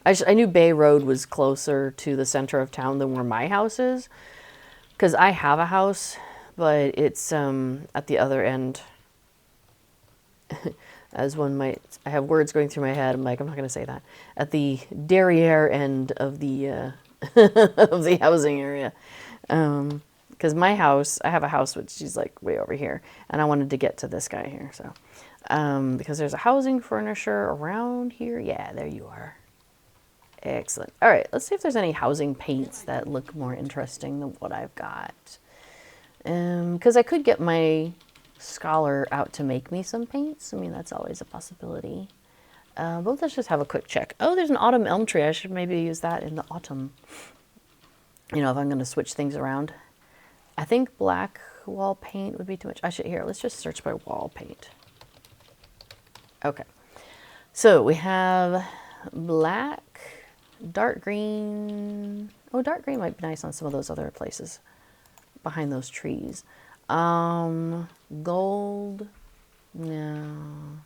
I knew Bay Road was closer to the center of town than where my house is, because I have a house, but it's at the other end. As one might, I have words going through my head. I'm like, I'm not going to say that. At the derriere end of the of the housing area, because my house, I have a house which is like way over here, and I wanted to get to this guy here. So, because there's a housing furniture around here. Yeah, there you are. Excellent. All right, let's see if there's any housing paints that look more interesting than what I've got. Because I could get my scholar out to make me some paints. I mean, that's always a possibility. But let's just have a quick check. Oh, there's an autumn elm tree. I should maybe use that in the autumn. You know, if I'm going to switch things around. I think black wall paint would be too much. Let's just search by wall paint. Okay. So we have black, dark green. Oh, dark green might be nice on some of those other places behind those trees. Gold. No.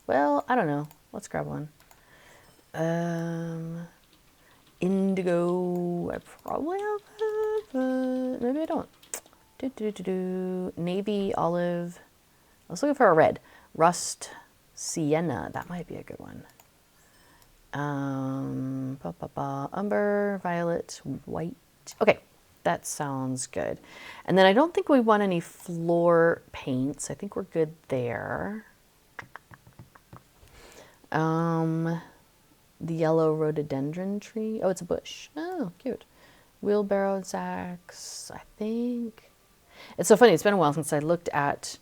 Well, I don't know. Let's grab one. Indigo. I probably have that, but maybe I don't. Navy, olive. I was looking for a red. Rust, sienna. That might be a good one. Umber, violet, white. Okay, that sounds good. And then I don't think we want any floor paints. I think we're good there. The yellow rhododendron tree. Oh, it's a bush. Oh, cute. Wheelbarrow sacks, I think. It's so funny. It's been a while since I looked at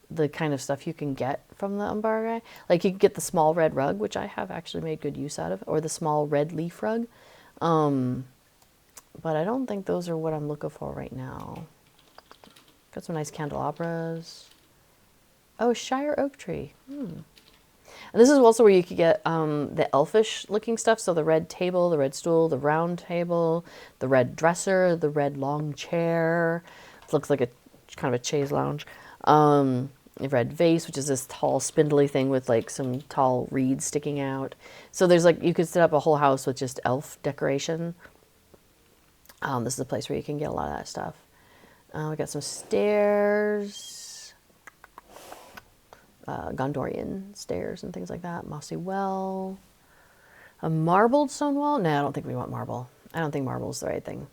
the kind of stuff you can get from the Umbar guy. Like you can get the small red rug, which I have actually made good use out of, or the small red leaf rug. But I don't think those are what I'm looking for right now. Got some nice candelabras. Oh, Shire oak tree. And this is also where you could get the elfish looking stuff. So the red table, the red stool, the round table, the red dresser, the red long chair. It looks like a kind of a chaise lounge. The red vase, which is this tall spindly thing with like some tall reeds sticking out. So there's like, you could set up a whole house with just elf decoration. This is a place where you can get a lot of that stuff. We got some stairs, Gondorian stairs and things like that. Mossy well, a marbled stone wall. No, I don't think we want marble. I don't think marble is the right thing.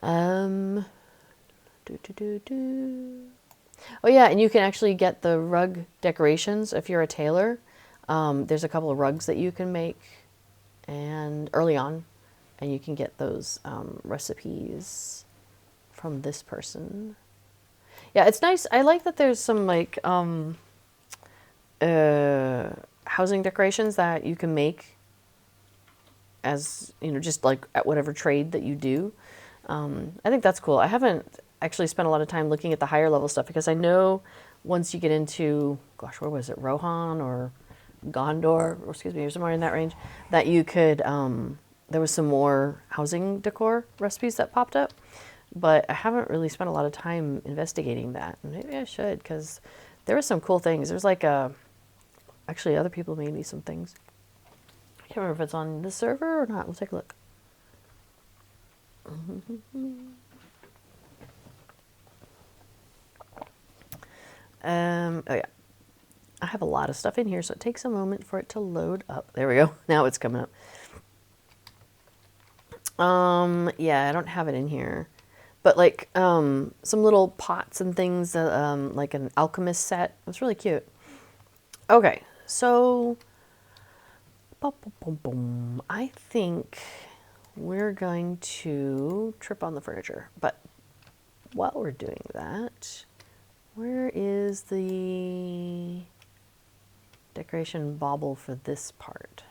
Oh yeah, and you can actually get the rug decorations if you're a tailor. There's a couple of rugs that you can make, and early on. And you can get those recipes from this person. Yeah, it's nice. I like that there's some like housing decorations that you can make as, you know, just like at whatever trade that you do. I think that's cool. I haven't actually spent a lot of time looking at the higher level stuff because I know once you get into, gosh, where was it? Rohan or Gondor, or excuse me, or somewhere in that range, that you could... there was some more housing decor recipes that popped up, but I haven't really spent a lot of time investigating that. Maybe I should, because there were some cool things. There's like actually other people made me some things. I can't remember if it's on this server or not. We'll take a look. Oh yeah. I have a lot of stuff in here, so it takes a moment for it to load up. There we go. Now it's coming up. Yeah, I don't have it in here, but like, some little pots and things, like an alchemist set. It's really cute. Okay, so, I think we're going to trip on the furniture, but while we're doing that, where is the decoration bauble for this part?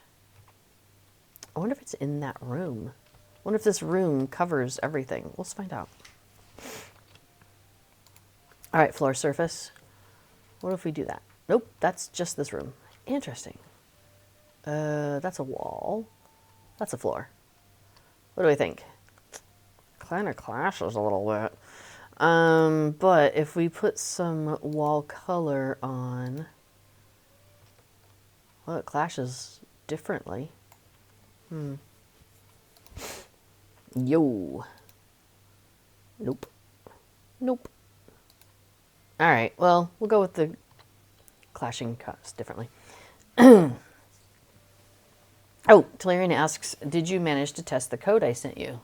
I wonder if it's in that room. I wonder if this room covers everything. Let's find out. All right, floor surface. What if we do that? Nope, that's just this room. Interesting. That's a wall. That's a floor. What do I think? Kind of clashes a little bit. But if we put some wall color on, well, it clashes differently. Yo. Nope. Nope. All right, well, we'll go with the clashing cuts differently. Oh, Talarian asks, did you manage to test the code I sent you?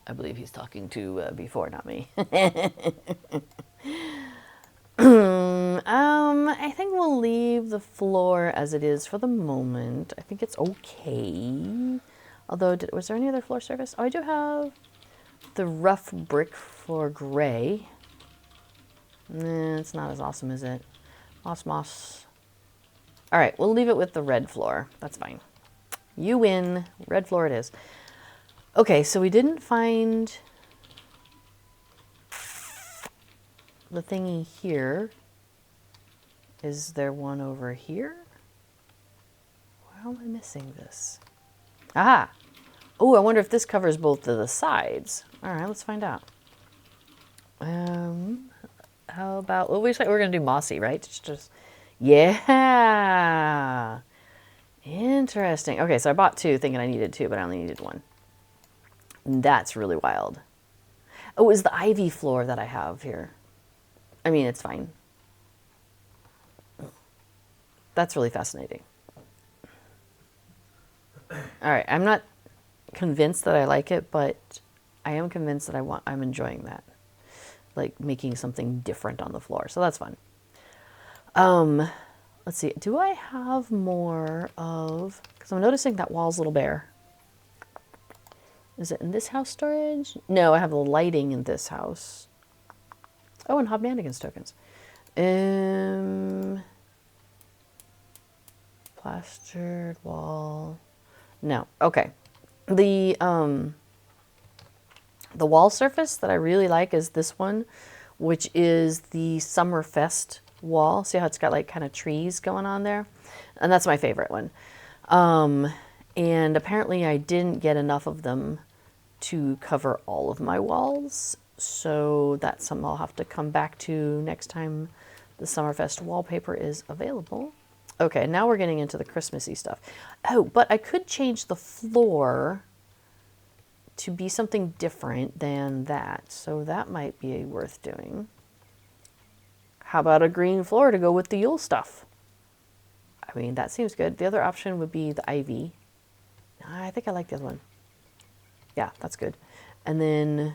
I believe he's talking to before, not me. I think we'll leave the floor as it is for the moment. I think it's okay. Although, was there any other floor surface? Oh, I do have the rough brick floor gray. Nah, it's not as awesome, is it? Moss. All right, we'll leave it with the red floor. That's fine. You win. Red floor it is. Okay, so we didn't find the thingy here. Is there one over here? Where am I missing this? Aha! Oh, I wonder if this covers both of the sides. All right, let's find out. How about, well, we're going to do mossy, right? Just, yeah. Interesting. Okay, so I bought two thinking I needed two, but I only needed one. That's really wild. Oh, it was the ivy floor that I have here. I mean, it's fine. That's really fascinating. All right, I'm not convinced that I like it, but I am convinced that I'm enjoying that. Like making something different on the floor. So that's fun. Let's see. Do I have more of, because I'm noticing that wall's a little bare. Is it in this house storage? No, I have the lighting in this house. Oh, and Hobnanigans tokens. Plastered wall. No. Okay. The wall surface that I really like is this one, which is the Summerfest wall. See how it's got like kind of trees going on there? And that's my favorite one. And apparently I didn't get enough of them to cover all of my walls. So that's something I'll have to come back to next time the Summerfest wallpaper is available. Okay, now we're getting into the Christmassy stuff. Oh, but I could change the floor to be something different than that. So that might be worth doing. How about a green floor to go with the Yule stuff? I mean, that seems good. The other option would be the ivy. I think I like the other one. Yeah, that's good. And then,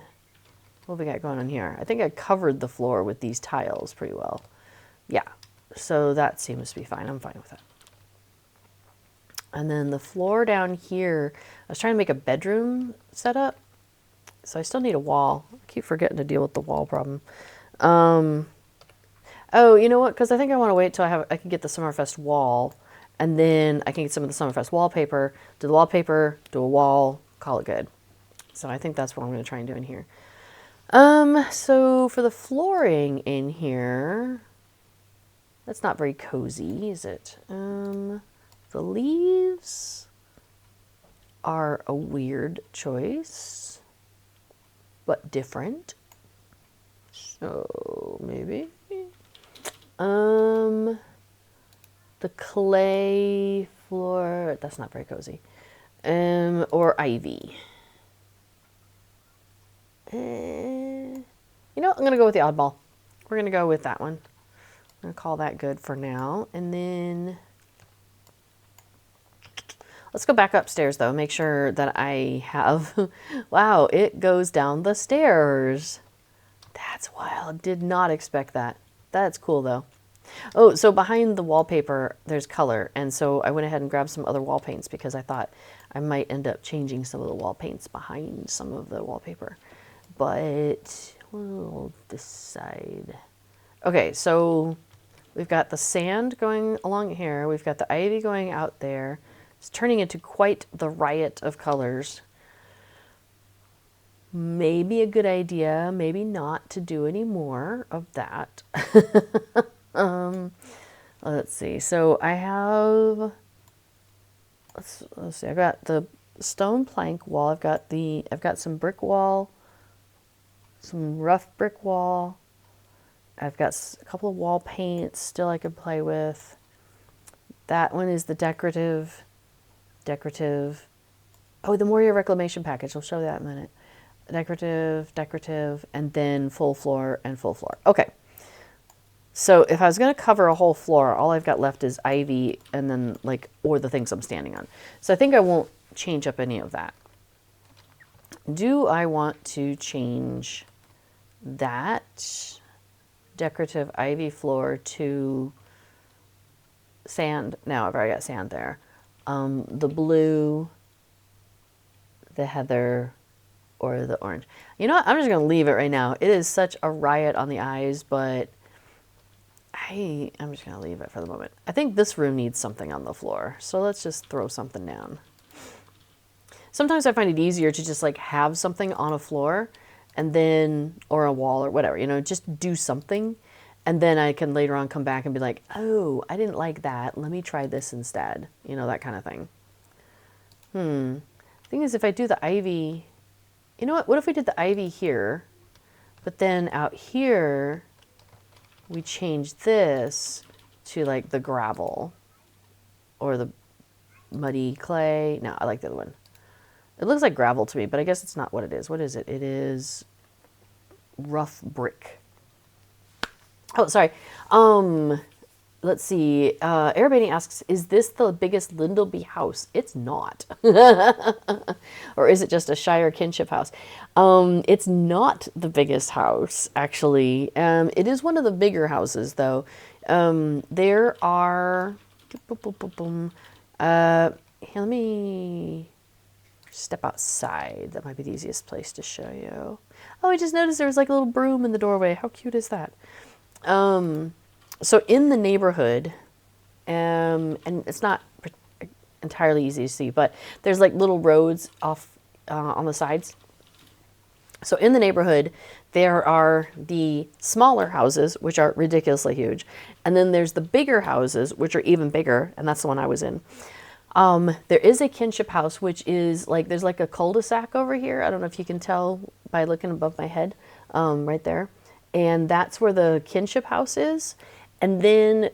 what have we got going on here? I think I covered the floor with these tiles pretty well. Yeah, so that seems to be fine. I'm fine with that. And then the floor down here, I was trying to make a bedroom setup, so I still need a wall. I keep forgetting to deal with the wall problem. Oh, you know what? Because I think I want to wait till I can get the Summerfest wall, and then I can get some of the Summerfest wallpaper, do the wallpaper, do a wall, call it good. So I think that's what I'm going to try and do in here. So for the flooring in here, that's not very cozy, is it? The leaves are a weird choice, but different. So maybe. The clay floor, that's not very cozy. Or ivy. You know what? I'm going to go with the oddball. We're going to go with that one. I'm going to call that good for now. And then let's go back upstairs, though. Make sure that I have... Wow, it goes down the stairs. That's wild. Did not expect that. That's cool, though. Oh, so behind the wallpaper, there's color. And so I went ahead and grabbed some other wall paints because I thought I might end up changing some of the wall paints behind some of the wallpaper. But we'll decide. Okay, so we've got the sand going along here. We've got the ivy going out there. It's turning into quite the riot of colors. Maybe a good idea, maybe not to do any more of that. Let's see. So I have, let's see. I've got the stone plank wall. I've got some brick wall, some rough brick wall. I've got a couple of wall paints still I could play with. That one is the decorative. Oh, the Moria Reclamation package. I'll show that in a minute. Decorative, and then full floor and full floor. Okay. So if I was going to cover a whole floor, all I've got left is ivy and then or the things I'm standing on. So I think I won't change up any of that. Do I want to change that decorative ivy floor to sand? No, I've already got sand there. The blue, the heather, or the orange. You know what? I'm just going to leave it right now. It is such a riot on the eyes, but I'm just going to leave it for the moment. I think this room needs something on the floor, so let's just throw something down. Sometimes I find it easier to just have something on a floor and then, or a wall or whatever, just do something. And then I can later on come back and be like, oh, I didn't like that. Let me try this instead. That kind of thing. The thing is, if I do the ivy, you know what? What if we did the ivy here, but then out here, we change this to the gravel or the muddy clay. No, I like the other one. It looks like gravel to me, but I guess it's not what it is. What is it? It is rough brick. Oh, sorry. Let's see. Airbating asks, is this the biggest Lindleby house? It's not. Or is it just a Shire kinship house? It's not the biggest house, actually. It is one of the bigger houses, though. There are... Here, let me step outside. That might be the easiest place to show you. Oh, I just noticed there was a little broom in the doorway. How cute is that? So in the neighborhood, and it's not entirely easy to see, but there's like little roads off on the sides. So in the neighborhood, there are the smaller houses, which are ridiculously huge. And then there's the bigger houses, which are even bigger. And that's the one I was in. There is a kinship house, which is like, there's like a cul-de-sac over here. I don't know if you can tell by looking above my head, right there. And that's where the kinship house is. And then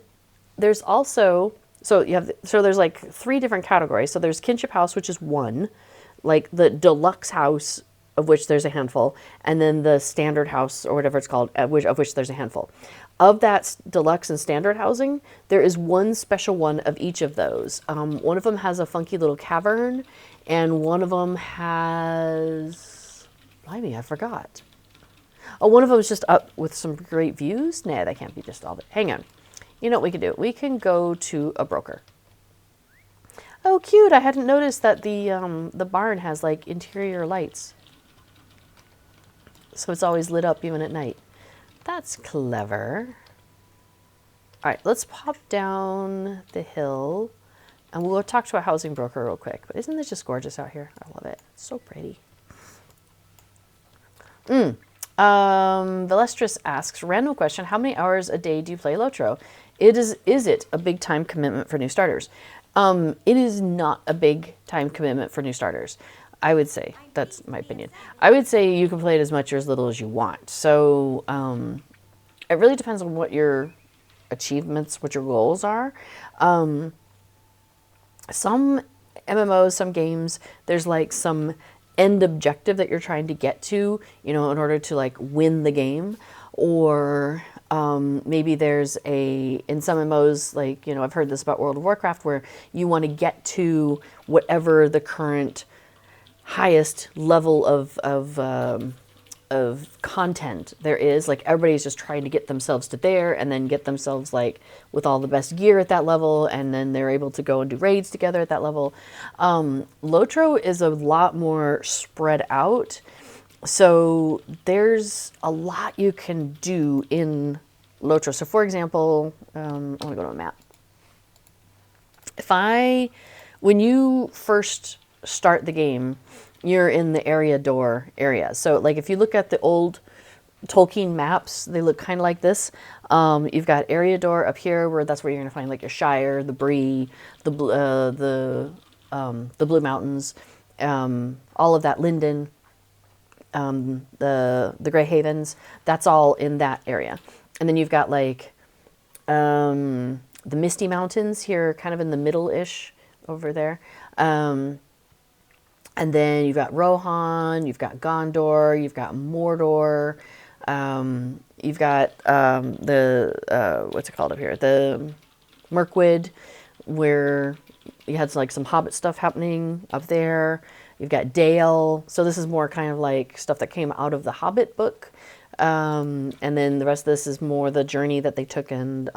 there's also, so there's like 3 different categories. So there's kinship house, which is 1, like the deluxe house, of which there's a handful, and then the standard house, or whatever it's called, of which there's a handful. Of that deluxe and standard housing, there is 1 special one of each of those. One of them has a funky little cavern, and one of them has, blimey, I forgot. Oh, one of them is just up with some great views. Nah, that can't be just all of it. Hang on. You know what we can do? We can go to a broker. Oh, cute! I hadn't noticed that the barn has like interior lights. So it's always lit up even at night. That's clever. All right, let's pop down the hill and we'll talk to a housing broker real quick. But isn't this just gorgeous out here? I love it. It's so pretty. Velestris asks, random question, how many hours a day do you play Lotro? Is it a big time commitment for new starters? It is not a big time commitment for new starters. I would say, that's my opinion. I would say you can play it as much or as little as you want. So it really depends on what your achievements, what your goals are. Some MMOs, some games, there's like some end objective that you're trying to get to, you know, in order to like win the game. Or maybe there's in some MMOs, like, you know, I've heard this about World of Warcraft, where you want to get to whatever the current highest level of content there is. Like everybody's just trying to get themselves to there and then get themselves like with all the best gear at that level, and then they're able to go and do raids together at that level. Lotro is a lot more spread out, so there's a lot you can do in Lotro. So for example, I'm gonna go to a map. When you first start the game, you're in the area door area. So like if you look at the old Tolkien maps, they look kind of like this. You've got area door up here, where that's where you're gonna find like your Shire, the Bree, the Blue Mountains, all of that, Linden, the Grey Havens. That's all in that area. And then you've got like the Misty Mountains here, kind of in the middle-ish over there. And then you've got Rohan, you've got Gondor, you've got Mordor, you've got what's it called up here? The Mirkwood, where you had like some Hobbit stuff happening up there. You've got Dale. So this is more kind of like stuff that came out of the Hobbit book. And then the rest of this is more the journey that they took in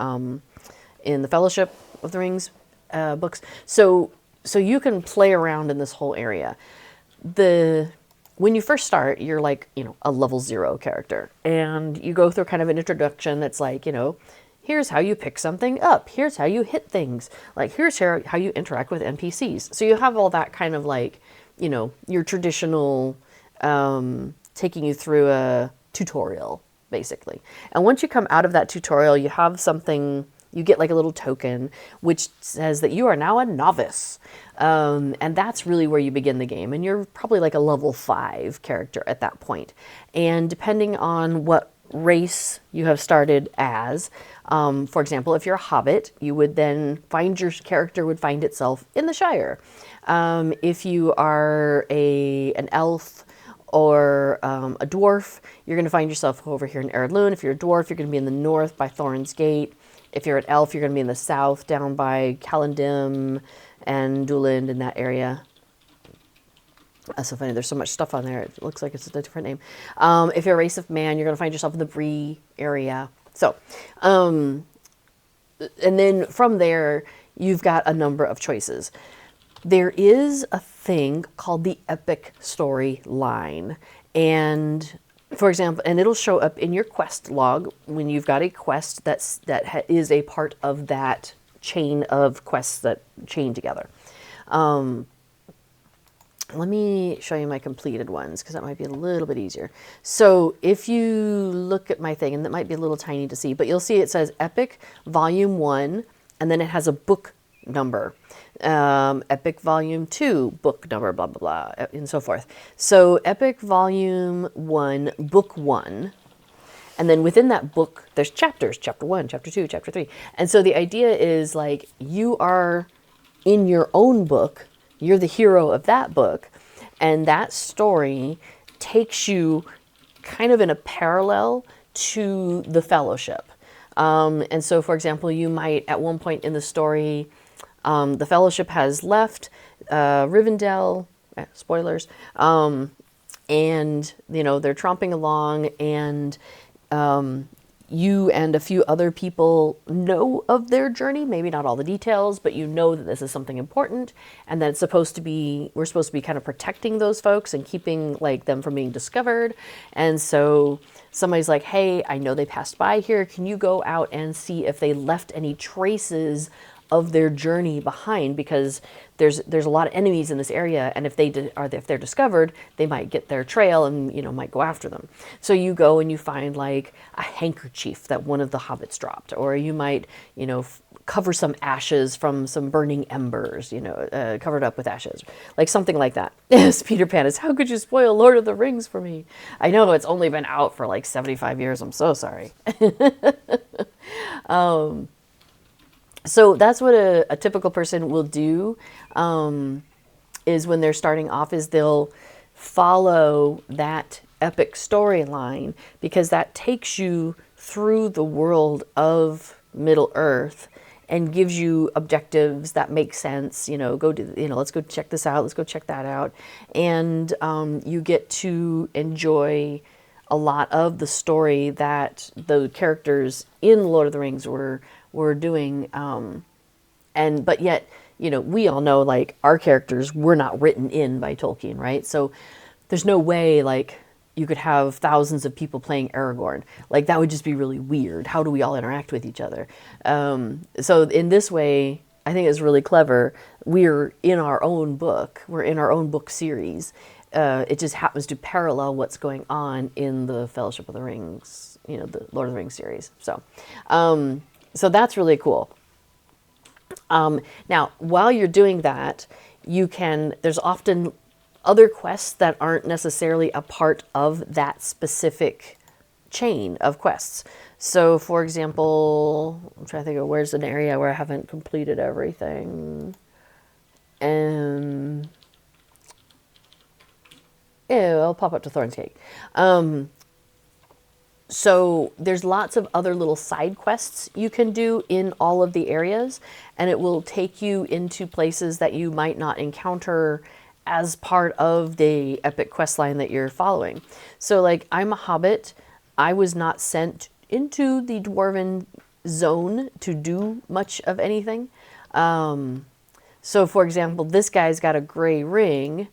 the Fellowship of the Rings books. So you can play around in this whole area. When you first start, you're like, you know, a level 0 character, and you go through kind of an introduction that's like, you know, here's how you pick something up, here's how you hit things, like here's how you interact with NPCs. So you have all that kind of like, you know, your traditional taking you through a tutorial, basically. And once you come out of that tutorial, you have something. You get like a little token which says that you are now a novice. And that's really where you begin the game. And you're probably like a level 5 character at that point. And depending on what race you have started as, for example, if you're a Hobbit, you would then your character would find itself in the Shire. If you are an elf or a dwarf, you're going to find yourself over here in Ered Luin. If you're a dwarf, you're going to be in the north by Thorin's Gate. If you're an elf, you're going to be in the south, down by Calendim and Duland in that area. That's so funny. There's so much stuff on there. It looks like it's a different name. If you're a race of man, you're going to find yourself in the Bree area. So, and then from there, you've got a number of choices. There is a thing called the epic story line. And For example, and it'll show up in your quest log when you've got a quest is a part of that chain of quests that chain together. Let me show you my completed ones because that might be a little bit easier. So if you look at my thing, and that might be a little tiny to see, but you'll see it says Epic Volume 1, and then it has a book number. Epic Volume 2, book number, blah, blah, blah, and so forth. So Epic Volume 1, Book 1, and then within that book, there's chapters, Chapter 1, Chapter 2, Chapter 3. And so the idea is like you are in your own book, you're the hero of that book, and that story takes you kind of in a parallel to the Fellowship. And so, for example, you might, at one point in the story, the Fellowship has left Rivendell, spoilers, and, you know, they're tromping along, and you and a few other people know of their journey, maybe not all the details, but you know that this is something important and that it's supposed to be, we're supposed to be kind of protecting those folks and keeping like them from being discovered. And so somebody's like, hey, I know they passed by here. Can you go out and see if they left any traces of their journey behind, because there's a lot of enemies in this area, and if they're discovered, they might get their trail and, you know, might go after them. So you go and you find like a handkerchief that one of the hobbits dropped, or you might, you know, cover some ashes from some burning embers, you know, covered up with ashes, like something like that. Yes, Peter Pan is, how could you spoil Lord of the Rings for me? I know it's only been out for like 75 years. I'm so sorry. So that's what a typical person will do, is when they're starting off, is they'll follow that epic storyline, because that takes you through the world of Middle Earth and gives you objectives that make sense. You know, let's go check this out, let's go check that out. And you get to enjoy a lot of the story that the characters in Lord of the Rings were doing, but yet, you know, we all know like our characters were not written in by Tolkien, right? So there's no way like you could have thousands of people playing Aragorn. Like that would just be really weird. How do we all interact with each other? So in this way, I think it's really clever. We're in our own book. We're in our own book series. It just happens to parallel what's going on in the Fellowship of the Rings, you know, the Lord of the Rings series. So that's really cool. Now, while you're doing that, there's often other quests that aren't necessarily a part of that specific chain of quests. So, for example, I'm trying to think of where's an area where I haven't completed everything. And I'll pop up to Thorn's Cake. So there's lots of other little side quests you can do in all of the areas, and it will take you into places that you might not encounter as part of the epic quest line that you're following. So like, I'm a hobbit. I was not sent into the dwarven zone to do much of anything. So for example, this guy's got a gray ring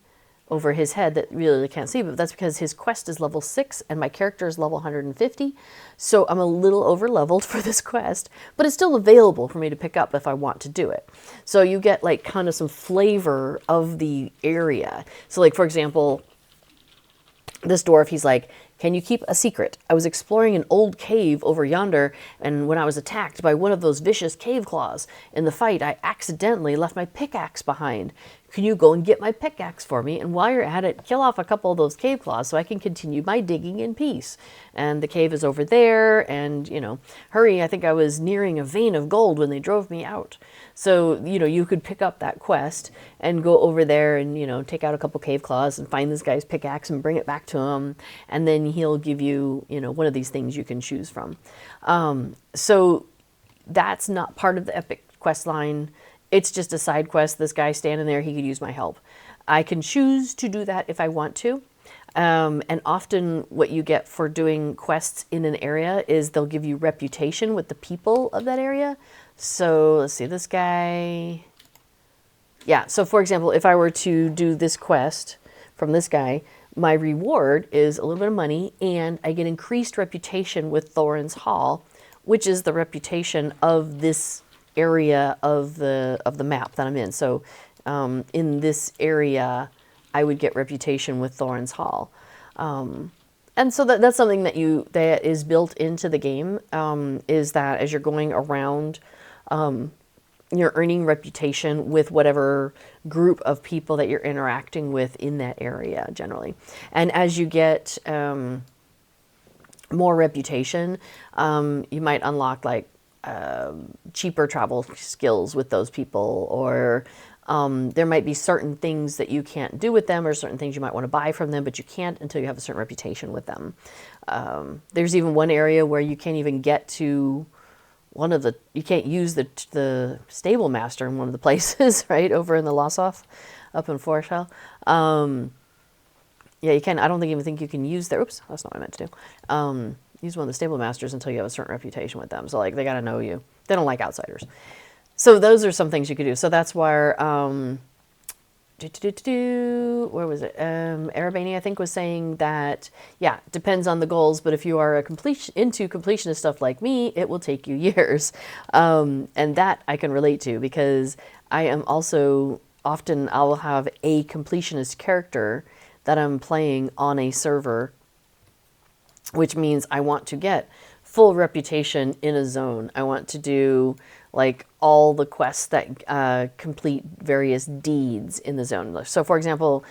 over his head that really can't see, but that's because his quest is level 6 and my character is level 150. So I'm a little over leveled for this quest, but it's still available for me to pick up if I want to do it. So you get like kind of some flavor of the area. So like, for example, this dwarf, he's like, can you keep a secret? I was exploring an old cave over yonder, and when I was attacked by one of those vicious cave claws in the fight, I accidentally left my pickaxe behind. Can you go and get my pickaxe for me? And while you're at it, kill off a couple of those cave claws so I can continue my digging in peace. And the cave is over there, and, you know, hurry, I think I was nearing a vein of gold when they drove me out. So, you know, you could pick up that quest and go over there and, you know, take out a couple cave claws and find this guy's pickaxe and bring it back to him. And then he'll give you, you know, one of these things you can choose from. So that's not part of the epic quest line. It's just a side quest. This guy standing there, he could use my help. I can choose to do that if I want to. And often what you get for doing quests in an area is they'll give you reputation with the people of that area. So let's see, this guy. Yeah, so for example, if I were to do this quest from this guy, my reward is a little bit of money, and I get increased reputation with Thorin's Hall, which is the reputation of this area of the map that I'm in. So in this area, I would get reputation with Thorin's Hall. And so that's something that is built into the game, is that as you're going around, you're earning reputation with whatever group of people that you're interacting with in that area generally. And as you get more reputation, you might unlock like cheaper travel skills with those people, or there might be certain things that you can't do with them, or certain things you might want to buy from them, but you can't until you have a certain reputation with them. There's even one area where you can't even get to you can't use the stable master in one of the places, right, over in the Lossoff, up in Foreshell. Yeah, you can. I don't even think you can use oops, that's not what I meant to do. Use one of the stable masters until you have a certain reputation with them. So like they got to know you. They don't like outsiders. So those are some things you could do. So that's where where was it? Arabani, I think, was saying that, yeah, it depends on the goals, but if you are into completionist stuff like me, it will take you years. And that I can relate to, because I am also, often I'll have a completionist character that I'm playing on a server, which means I want to get full reputation in a zone. I want to do like all the quests that complete various deeds in the zone. So for example,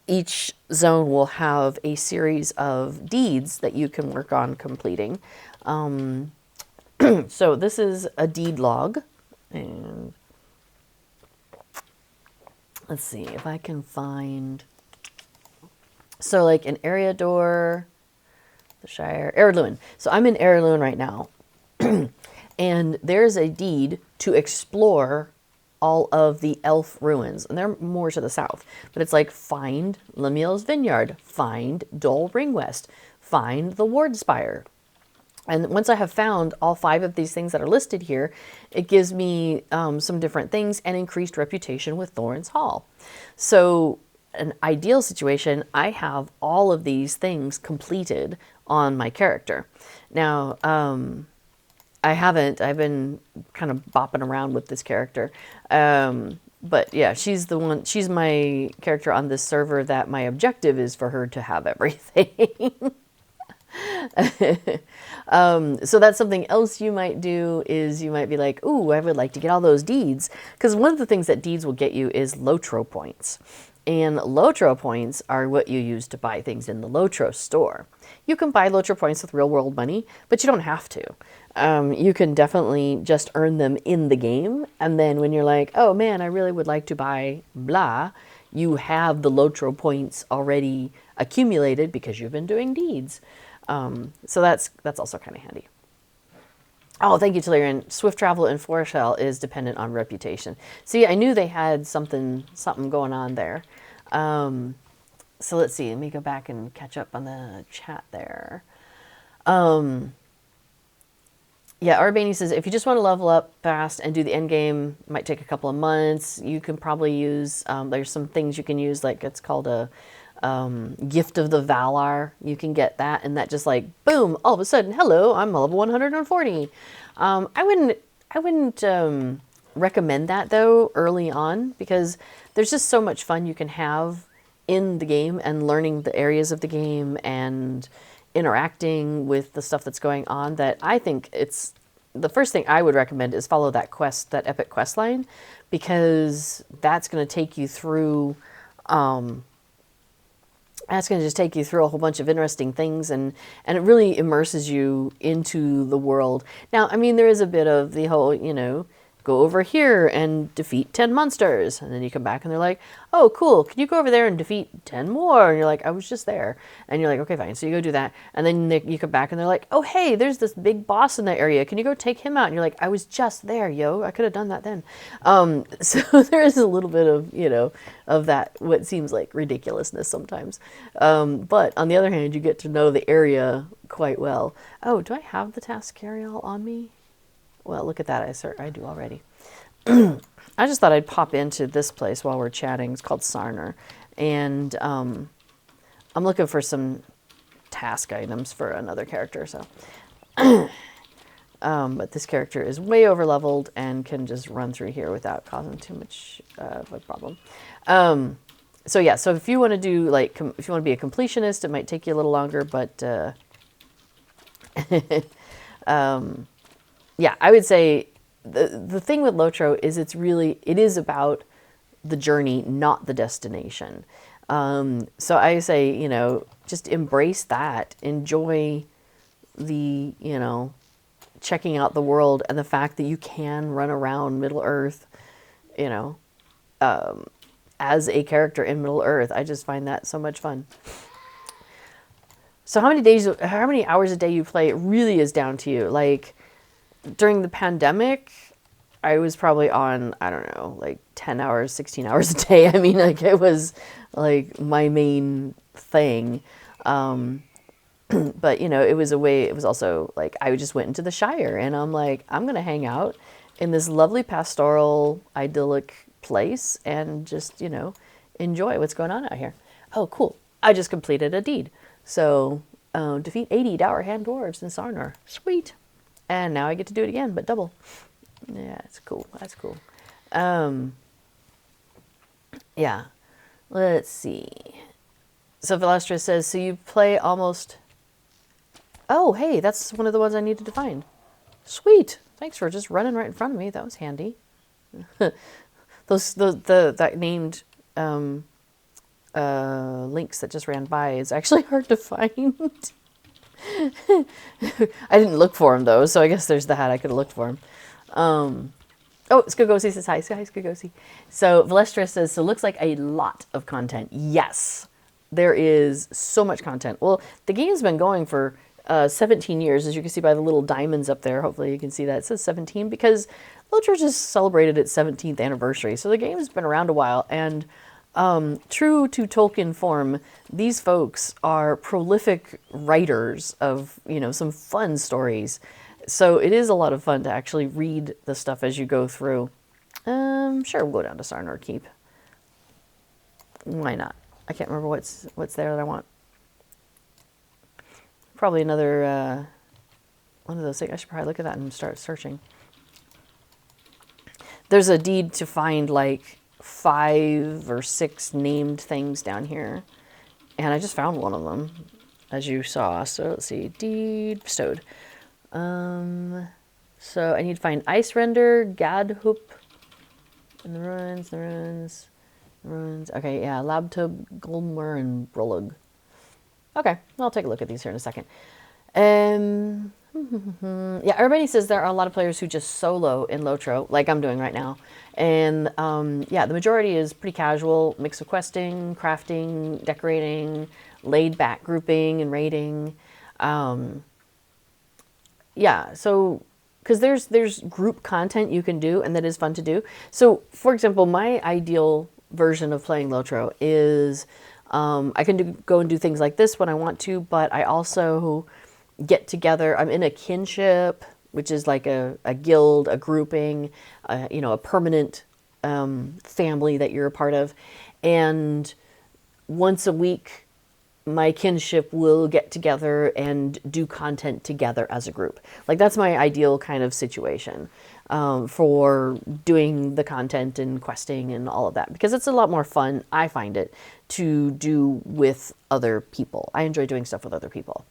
each zone will have a series of deeds that you can work on completing. So this is a deed log, and let's see if I can find, so like an Eriador, the Shire, Ered Luin. So I'm in Ered Luin right now. And there's a deed to explore all of the elf ruins, and they're more to the south. But it's like, find Lemuel's Vineyard, find Dol Ringwest, find the Ward Spire. And once I have found all 5 of these things that are listed here, it gives me some different things and increased reputation with Thorin's Hall. So an ideal situation, I have all of these things completed on my character. Now, I've been kind of bopping around with this character. But yeah, she's my character on this server that my objective is for her to have everything. So that's something else you might do, is you might be like, ooh, I would like to get all those deeds. Because one of the things that deeds will get you is Lotro points. And Lotro points are what you use to buy things in the Lotro store. You can buy Lotro points with real world money, but you don't have to. You can definitely just earn them in the game. And then when you're like, oh man, I really would like to buy blah, you have the Lotro points already accumulated because you've been doing deeds. So that's also kind of handy. Oh, thank you, Tellurian. Swift travel in Foreshell is dependent on reputation. See, I knew they had something going on there. So let's see. Let me go back and catch up on the chat there. Yeah, Arbani says, if you just want to level up fast and do the end game, it might take a couple of months. You can probably use, there's some things you can use, like it's called a Gift of the Valar. You can get that, and that just like, boom, all of a sudden, hello, I'm level 140. I wouldn't recommend that though early on, because there's just so much fun you can have in the game and learning the areas of the game and interacting with the stuff that's going on, that I think it's the first thing I would recommend is follow that epic quest line, because that's going to take you through that's going to just take you through a whole bunch of interesting things, and it really immerses you into the world. Now, I mean, there is a bit of the whole, go over here and defeat 10 monsters. And then you come back and they're like, oh, cool. Can you go over there and defeat 10 more? And you're like, I was just there. And you're like, okay, fine. So you go do that. And then you come back and they're like, oh, hey, there's this big boss in that area. Can you go take him out? And you're like, I was just there, yo. I could have done that then. So there is a little bit of, of that, what seems like ridiculousness sometimes. But on the other hand, you get to know the area quite well. Oh, do I have the task carry-all on me? Well, look at that. I do already. I just thought I'd pop into this place while we're chatting. It's called Sarnúr. And I'm looking for some task items for another character, so. But this character is way over leveled and can just run through here without causing too much of a problem. So yeah, so if you want to do like, if you want to be a completionist, it might take you a little longer, but yeah, I would say the thing with Lotro is it is about the journey, not the destination. So I say, you know, just embrace that, enjoy the, you know, checking out the world and the fact that you can run around Middle Earth, you know, as a character in Middle Earth. I just find that so much fun. So how many hours a day you play, it really is down to you. Like during the pandemic, I was probably on, I don't know, like 10 hours, 16 hours a day. I mean, like it was like my main thing. But you know, it was also like, I just went into the Shire and I'm like, I'm going to hang out in this lovely pastoral, idyllic place and just, you know, enjoy what's going on out here. Oh, cool. I just completed a deed. So, defeat 80 Dour Hand Dwarves in Sarnúr. Sweet. And now I get to do it again, but double. Yeah, it's cool. That's cool. Yeah. Let's see. So Velastra says, so you play almost... Oh, hey, that's one of the ones I needed to find. Sweet. Thanks for just running right in front of me. That was handy. That named links that just ran by is actually hard to find. I didn't look for him though, so I guess there's that. I could have looked for him. Oh, Skagosi says hi. Hi, Skagosi. So Valestra says, so looks like a lot of content. Yes, there is so much content. Well, the game's been going for 17 years, as you can see by the little diamonds up there. Hopefully you can see that. It says 17 because Lotro just celebrated its 17th anniversary. So the game's been around a while, and true to Tolkien form, these folks are prolific writers of, you know, some fun stories. So it is a lot of fun to actually read the stuff as you go through. Sure, we'll go down to Sarnúr Keep. Why not? I can't remember what's there that I want. Probably another one of those things. I should probably look at that and start searching. There's a deed to find like 5 or 6 named things down here. And I just found one of them, as you saw. So let's see, deed bestowed. So I need to find Ice Render, Gadhoop, and the ruins. Okay, yeah, Labtub, Gulmer, and Brolug. Okay, I'll take a look at these here in a second. Yeah, everybody says there are a lot of players who just solo in Lotro, like I'm doing right now. And yeah, the majority is pretty casual, mix of questing, crafting, decorating, laid back grouping and raiding. Yeah, so because there's group content you can do and that is fun to do. So for example, my ideal version of playing Lotro is I can go and do things like this when I want to, but I also get together. I'm in a kinship, which is like a guild, a grouping, you know, a permanent family that you're a part of. And once a week, my kinship will get together and do content together as a group. Like that's my ideal kind of situation for doing the content and questing and all of that, because it's a lot more fun, I find it, to do with other people. I enjoy doing stuff with other people.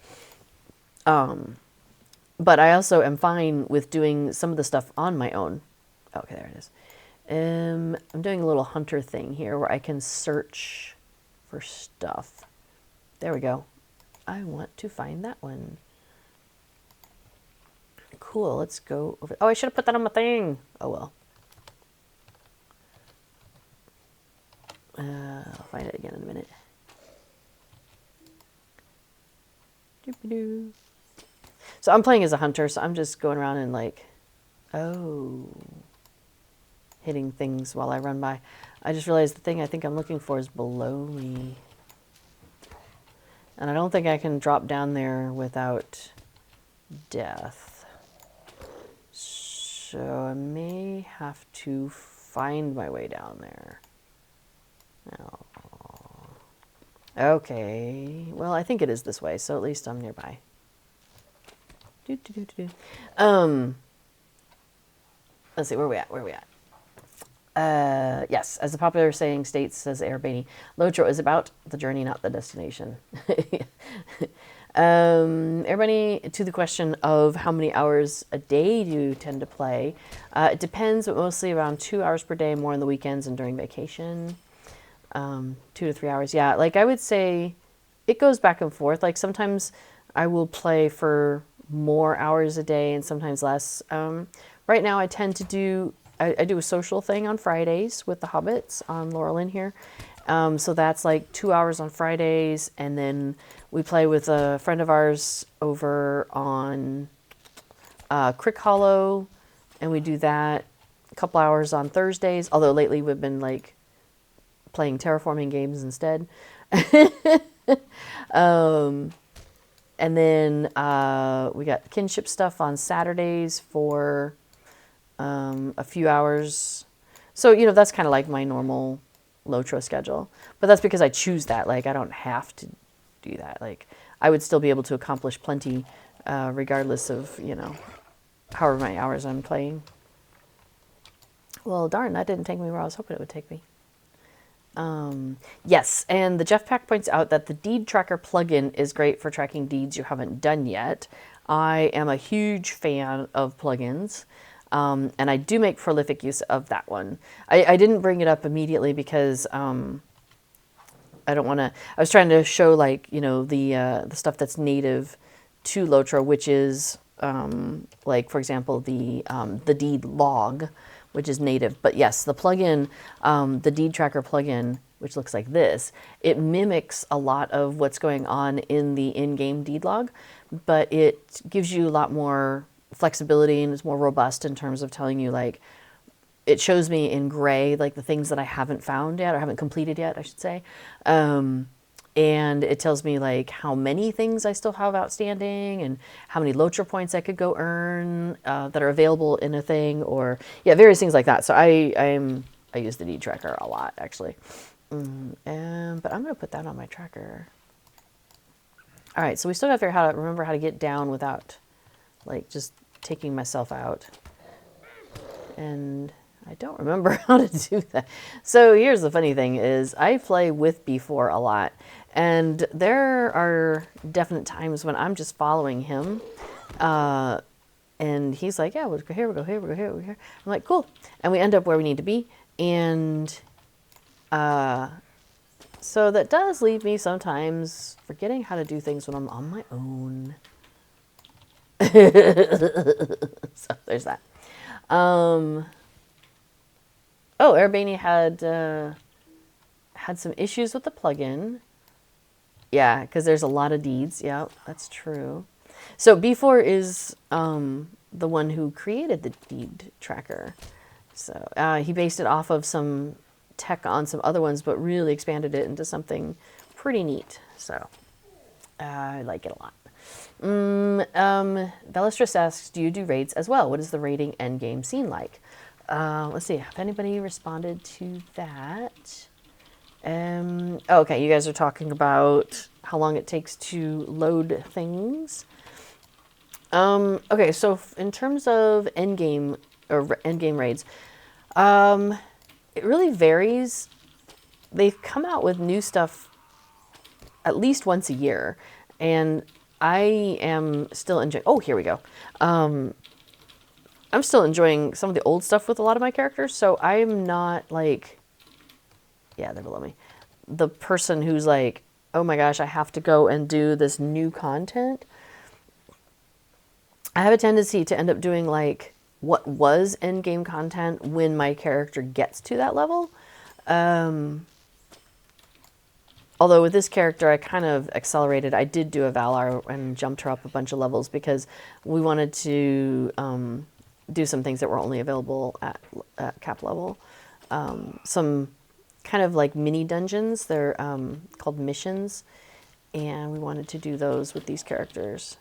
But I also am fine with doing some of the stuff on my own. Okay, there it is. I'm doing a little hunter thing here where I can search for stuff. There we go. I want to find that one. Cool, let's go over. Oh, I should have put that on my thing. Oh well. I'll find it again in a minute. Doop-a-doo. So I'm playing as a hunter, so I'm just going around and like, hitting things while I run by. I just realized the thing I think I'm looking for is below me. And I don't think I can drop down there without death. So I may have to find my way down there. Oh. Okay. Well, I think it is this way, so at least I'm nearby. Do, do, do, do, do. Um, let's see, where are we at? Where are we at? Yes, as the popular saying states, says Ered, Lotro is about the journey, not the destination. Everybody, to the question of how many hours a day do you tend to play, it depends, but mostly around 2 hours per day, more on the weekends and during vacation. 2 to 3 hours. Yeah, like I would say it goes back and forth. Like sometimes I will play for more hours a day and sometimes less. Right now I tend to do, I do a social thing on Fridays with the Hobbits on Laurel in here. So that's like 2 hours on Fridays, and then we play with a friend of ours over on Crick Hollow, and we do that a couple hours on Thursdays. Although lately we've been like playing terraforming games instead. And then we got kinship stuff on Saturdays for a few hours. So, you know, that's kind of like my normal Lotro schedule. But that's because I choose that. Like, I don't have to do that. Like, I would still be able to accomplish plenty regardless of, you know, however many hours I'm playing. Well, darn, that didn't take me where I was hoping it would take me. Yes, and the Jeff Pack points out that the deed tracker plugin is great for tracking deeds you haven't done yet. I am a huge fan of plugins, and I do make prolific use of that one. I didn't bring it up immediately because I don't want to. I was trying to show, like, you know, the stuff that's native to Lotro, which is like, for example, the deed log, which is native. But yes, the plugin, the deed tracker plugin, which looks like this, it mimics a lot of what's going on in the in-game deed log, but it gives you a lot more flexibility and is more robust in terms of telling you, like, it shows me in gray, like, the things that I haven't found yet, or haven't completed yet, I should say. And it tells me, like, how many things I still have outstanding and how many Lotro points I could go earn that are available in a thing, or, yeah, various things like that. So I use the deed tracker a lot, actually. But I'm going to put that on my tracker. All right, so we still got to figure out how to remember how to get down without, like, just taking myself out. And I don't remember how to do that. So here's the funny thing is I play with B4 a lot. And there are definite times when I'm just following him. And he's like, yeah, we'll go here, we'll go here, we'll go here, we'll go here. I'm like, cool. And we end up where we need to be. And so that does leave me sometimes forgetting how to do things when I'm on my own. So there's that. Oh, Ered had some issues with the plugin. Yeah, because there's a lot of deeds. Yeah, that's true. So B4 is the one who created the deed tracker. So he based it off of some tech on some other ones, but really expanded it into something pretty neat. So I like it a lot. Velistris asks, do you do raids as well? What is the raiding endgame scene like? Let's see, have anybody responded to that? Okay, you guys are talking about how long it takes to load things. Okay, so in terms of endgame or endgame raids, it really varies. They come out with new stuff at least once a year, and I am still enjoying. Oh, here we go. I'm still enjoying some of the old stuff with a lot of my characters, so I'm not like, yeah, they're below me, the person who's like, oh my gosh, I have to go and do this new content. I have a tendency to end up doing like what was end game content when my character gets to that level. Although with this character, I kind of accelerated. I did do a Valar and jumped her up a bunch of levels because we wanted to do some things that were only available at cap level. Some kind of like mini dungeons. They're called missions. And we wanted to do those with these characters.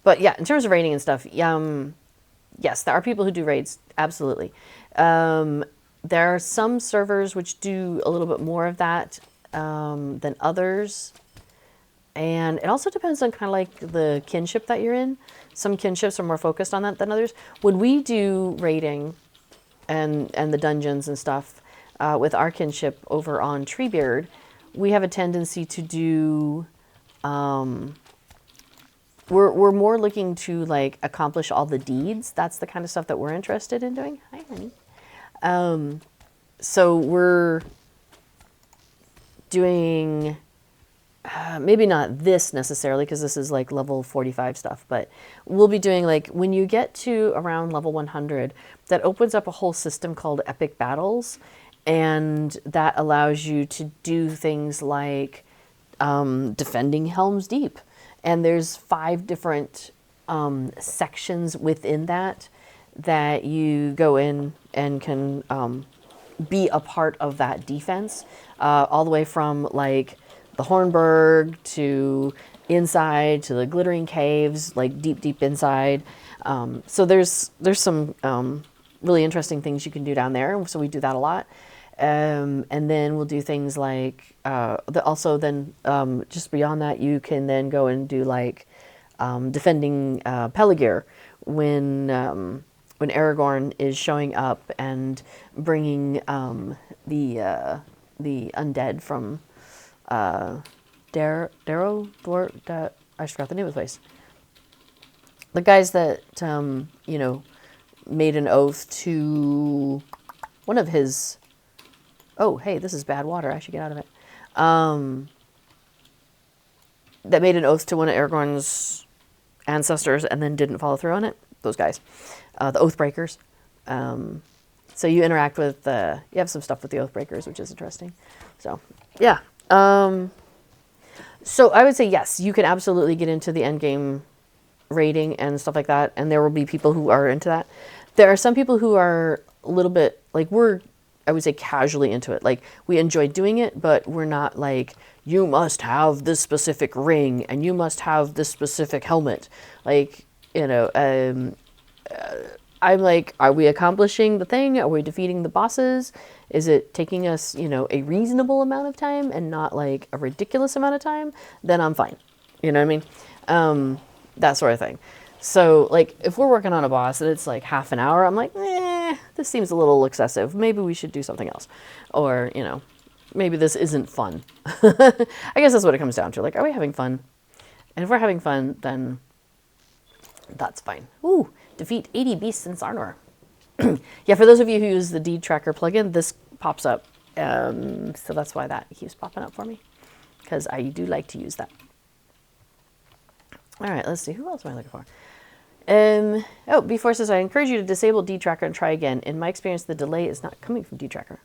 But yeah, in terms of raiding and stuff, yes, there are people who do raids. Absolutely. There are some servers which do a little bit more of that. than others. And it also depends on kind of like the kinship that you're in. Some kinships are more focused on that than others. When we do raiding and the dungeons and stuff with our kinship over on Treebeard, we have a tendency to do, we're more looking to like accomplish all the deeds. That's the kind of stuff that we're interested in doing. Hi, honey. So we're doing, maybe not this necessarily, because this is like level 45 stuff, but we'll be doing like, when you get to around level 100, that opens up a whole system called Epic Battles. And that allows you to do things like defending Helm's Deep. And there's 5 different sections within that you go in and can be a part of that defense, all the way from like the Hornburg to inside to the Glittering Caves, like deep inside. So there's some really interesting things you can do down there. So we do that a lot. And then we'll do things like, also then just beyond that, you can then go and do like defending Peligir when Aragorn is showing up and bringing the undead from Darrow, I forgot the name of the place. The guys that you know, made an oath to one of his. Oh, hey, this is bad water. I should get out of it. That made an oath to one of Aragorn's ancestors and then didn't follow through on it. Those guys, the Oathbreakers. So you interact with, you have some stuff with the Oathbreakers, which is interesting. So, yeah. So I would say yes, you can absolutely get into the end game raiding and stuff like that, and there will be people who are into that. There are some people who are a little bit, like I would say casually into it. Like, we enjoy doing it, but we're not like, you must have this specific ring and you must have this specific helmet. Like, you know, I'm like, are we accomplishing the thing? Are we defeating the bosses? Is it taking us, you know, a reasonable amount of time and not like a ridiculous amount of time? Then I'm fine. You know what I mean? That sort of thing. So, like, if we're working on a boss and it's like half an hour, I'm like, this seems a little excessive. Maybe we should do something else. Or, you know, maybe this isn't fun. I guess that's what it comes down to. Like, are we having fun? And if we're having fun, then that's fine. Ooh, defeat 80 beasts in Sarnúr. Yeah, for those of you who use the deed tracker plugin, this pops up. So that's why that keeps popping up for me, because I do like to use that. All right, let's see. Who else am I looking for? Oh, B4 says, I encourage you to disable deed tracker and try again. In my experience, the delay is not coming from deed tracker.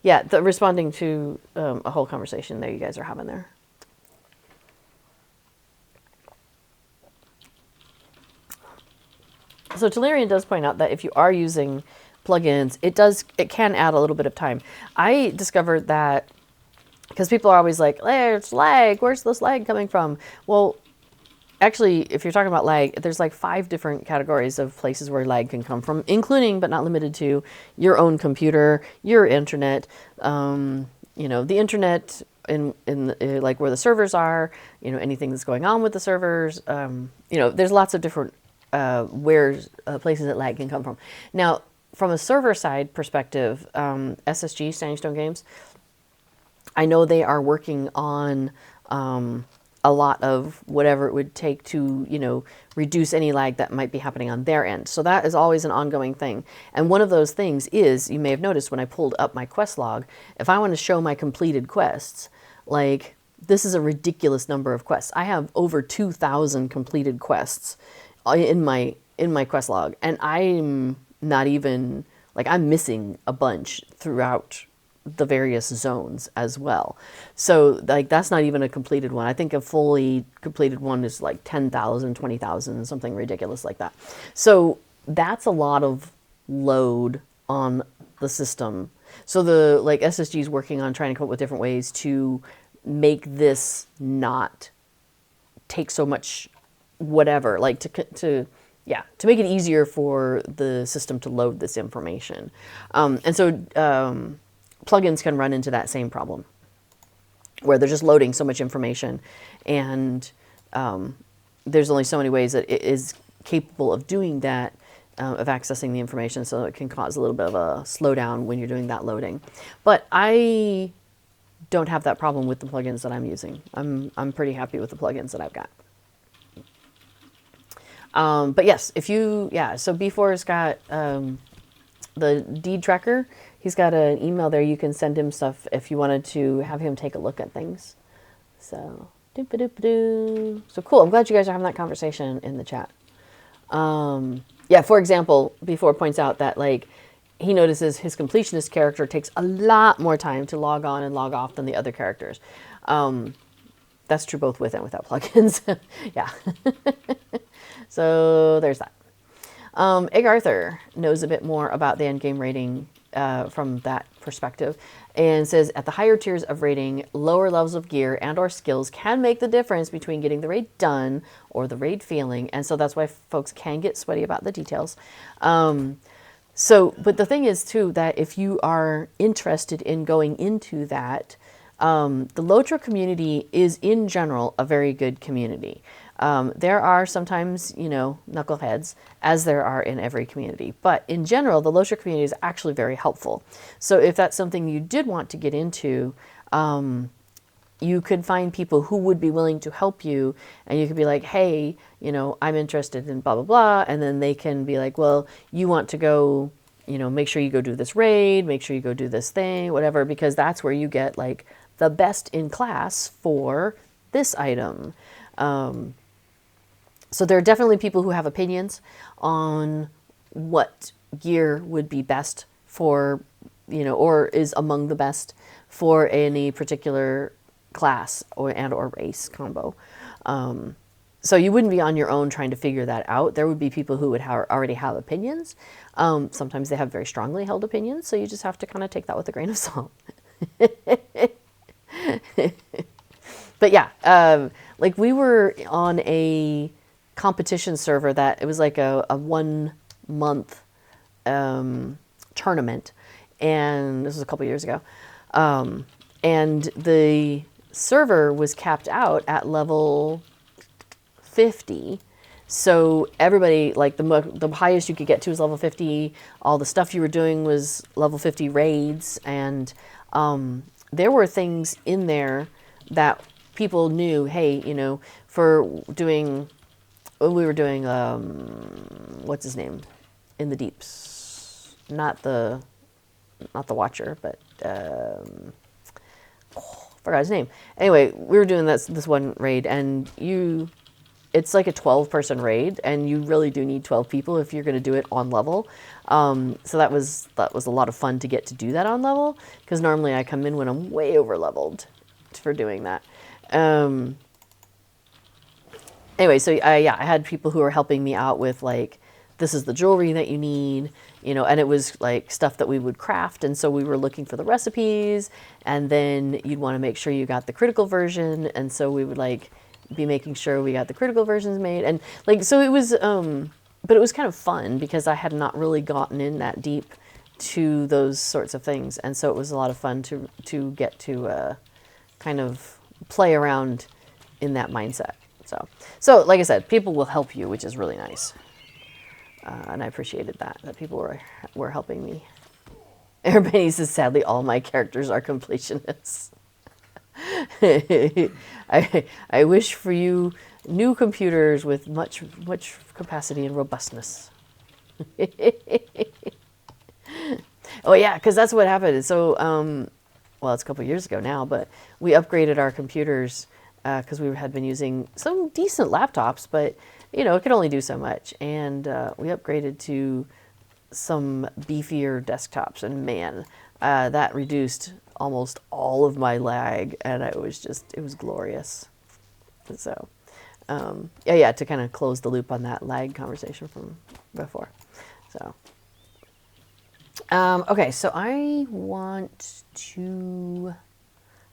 Yeah, responding to a whole conversation there you guys are having there. So Telerian does point out that if you are using plugins, it can add a little bit of time. I discovered that because people are always like, there's lag. Where's this lag coming from? Well, actually, if you're talking about lag, there's like 5 different categories of places where lag can come from, including but not limited to your own computer, your internet, you know, the internet in like where the servers are, you know, anything that's going on with the servers. You know, there's lots of different places that lag can come from. Now, from a server side perspective, SSG, Standing Stone Games, I know they are working on a lot of whatever it would take to, you know, reduce any lag that might be happening on their end. So that is always an ongoing thing. And one of those things is, you may have noticed when I pulled up my quest log, if I want to show my completed quests, like, this is a ridiculous number of quests. I have over 2,000 completed quests in my quest log, and I'm not even, like, I'm missing a bunch throughout the various zones as well. So, like, that's not even a completed one. I think a fully completed one is like 10,000, 20,000, something ridiculous like that. So that's a lot of load on the system. So the, like, SSG is working on trying to come up with different ways to make this not take so much whatever, like to make it easier for the system to load this information. And so plugins can run into that same problem where they're just loading so much information, and there's only so many ways that it is capable of doing that, of accessing the information, so it can cause a little bit of a slowdown when you're doing that loading. But I don't have that problem with the plugins that I'm using. I'm pretty happy with the plugins that I've got. But yes, if you, so B4's got the deed tracker. He's got an email there. You can send him stuff if you wanted to have him take a look at things. So, so cool. I'm glad you guys are having that conversation in the chat. Yeah, for example, B4 points out that like he notices his completionist character takes a lot more time to log on and log off than the other characters. That's true both with and without plugins. Yeah. So there's that. Egg Arthur knows a bit more about the endgame rating from that perspective, and says at the higher tiers of rating, lower levels of gear and or skills can make the difference between getting the raid done or the raid failing, and so that's why folks can get sweaty about the details. But the thing is too, that if you are interested in going into that, the LOTRO community is in general a very good community. There are sometimes, knuckleheads, as there are in every community. But in general, the LOTRO community is actually very helpful. So if that's something you did want to get into, you could find people who would be willing to help you. And you could be like, hey, I'm interested in blah, blah, blah. And then they can be like, well, you want to go, make sure you go do this raid, make sure you go do this thing, whatever, because that's where you get like the best in class for this item. So there are definitely people who have opinions on what gear would be best for, or is among the best for any particular class or race combo. So you wouldn't be on your own trying to figure that out. There would be people who would already have opinions. Sometimes they have very strongly held opinions, so you just have to kind of take that with a grain of salt. But yeah, like we were on a competition server that it was like a 1 month tournament, and this was a couple years ago, and the server was capped out at level 50. So everybody, like the highest you could get to was level 50. All the stuff you were doing was level 50 raids, and there were things in there that people knew, hey, for doing, when we were doing, what's his name, in the deeps, not the Watcher, but forgot his name. Anyway, we were doing this one raid, and it's like a 12-person raid, and you really do need 12 people if you're going to do it on level. So that was a lot of fun to get to do that on level, because normally I come in when I'm way over leveled for doing that. Anyway, so I had people who were helping me out with like, this is the jewelry that you need, and it was like stuff that we would craft. And so we were looking for the recipes, and then you'd want to make sure you got the critical version. And so we would like be making sure we got the critical versions made. And like, so it was, but it was kind of fun because I had not really gotten in that deep to those sorts of things. And so it was a lot of fun to get to kind of play around in that mindset. So like I said, people will help you, which is really nice. And I appreciated that people were helping me. Everybody says, sadly, all my characters are completionists. I wish for you new computers with much capacity and robustness. Oh yeah, because that's what happened. So, well, it's a couple years ago now, but we upgraded our computers because we had been using some decent laptops, but it could only do so much. And we upgraded to some beefier desktops, and man, that reduced almost all of my lag, and it was glorious. So, yeah, to kind of close the loop on that lag conversation from before. So, okay, so I want to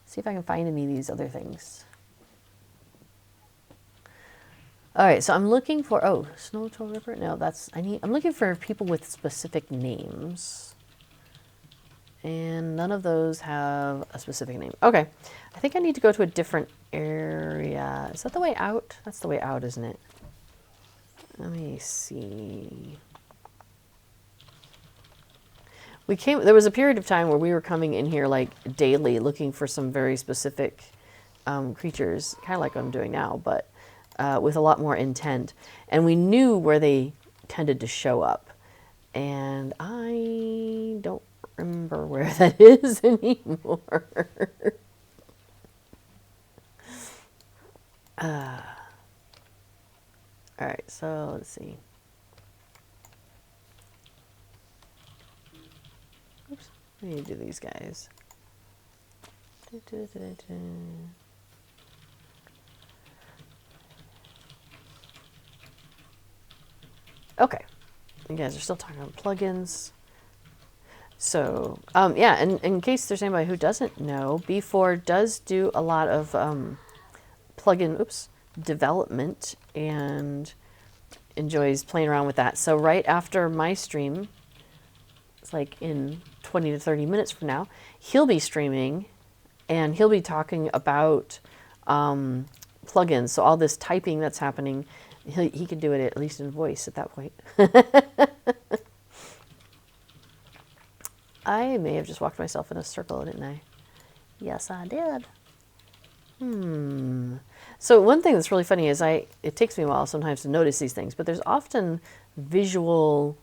see if I can find any of these other things. All right, so I'm looking for, Snow Toll Ripper? No, I'm looking for people with specific names. And none of those have a specific name. Okay. I think I need to go to a different area. Is that the way out? That's the way out, isn't it? Let me see. There was a period of time where we were coming in here like daily looking for some very specific creatures, kind of like I'm doing now, but with a lot more intent. And we knew where they tended to show up. And I don't remember where that is anymore. All right, so let's see. Oops, I need to do these guys. Okay, you guys are still talking about plugins. So, yeah, and in case there's anybody who doesn't know, B4 does do a lot of plugin development and enjoys playing around with that. So right after my stream, it's like in 20 to 30 minutes from now, he'll be streaming and he'll be talking about plugins. So all this typing that's happening, he can do it at least in voice at that point. I may have just walked myself in a circle, didn't I? Yes, I did. So one thing that's really funny is it takes me a while sometimes to notice these things, but there's often visual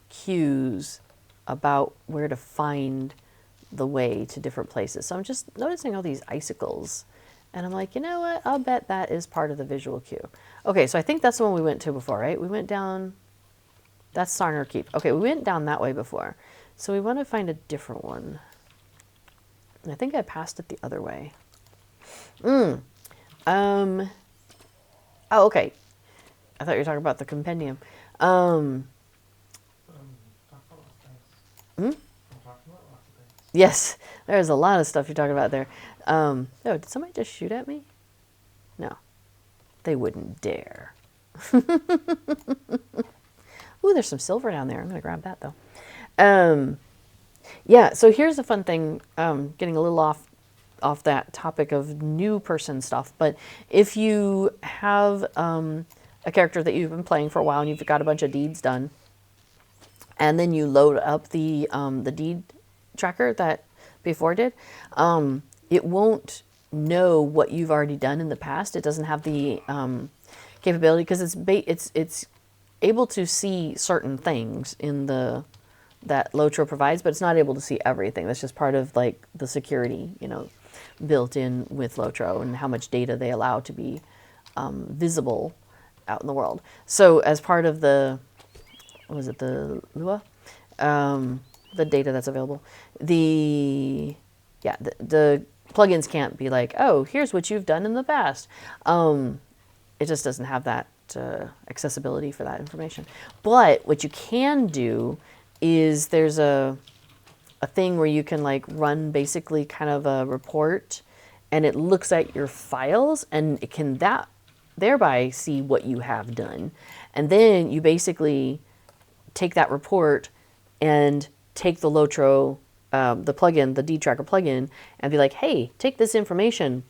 cues about where to find the way to different places. So I'm just noticing all these icicles, and I'm like, you know what? I'll bet that is part of the visual cue. Okay, so I think that's the one we went to before, right? We went down, that's Sarnúr Keep. Okay, we went down that way before. So we want to find a different one. And I think I passed it the other way. Oh, okay. I thought you were talking about the compendium. Yes, there's a lot of stuff you're talking about there. Oh, did somebody just shoot at me? No, they wouldn't dare. Ooh, there's some silver down there. I'm going to grab that, though. Yeah, so here's a fun thing, getting a little off that topic of new person stuff, but if you have a character that you've been playing for a while and you've got a bunch of deeds done, and then you load up the deed tracker that before did, it won't know what you've already done in the past. It doesn't have the capability because it's able to see certain things in that Lotro provides, but it's not able to see everything. That's just part of like the security, built in with Lotro and how much data they allow to be visible out in the world. So as part of the Lua? The data that's available. The plugins can't be like, oh, here's what you've done in the past. It just doesn't have that accessibility for that information. But what you can do is there's a thing where you can like run basically kind of a report, and it looks at your files and it can thereby see what you have done. And then you basically take that report and take the Lotro, the plugin, the deed tracker plugin, and be like, hey, take this information,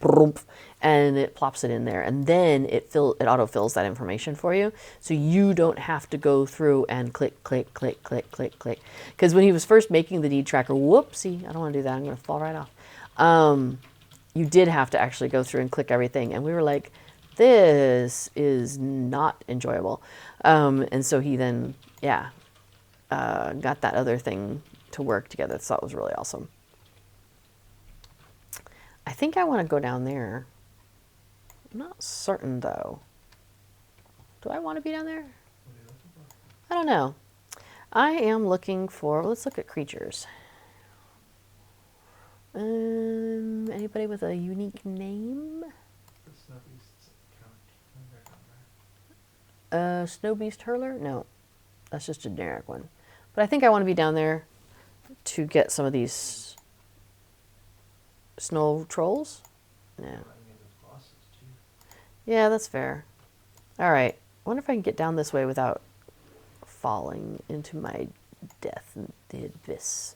and it plops it in there. And then it autofills that information for you. So you don't have to go through and click, click, click, click, click, click. Because when he was first making the deed tracker, whoopsie, I don't want to do that. I'm going to fall right off. You did have to actually go through and click everything. And we were like, this is not enjoyable. And so he then, got that other thing to work together. So that was really awesome. I think I want to go down there. I'm not certain though. Do I want to be down there? I don't know. I am looking for, let's look at creatures. Anybody with a unique name? Snow Beast Hurler? No, that's just a generic one. But I think I want to be down there to get some of these snow trolls. No. Yeah, that's fair. All right. I wonder if I can get down this way without falling into my death in the abyss.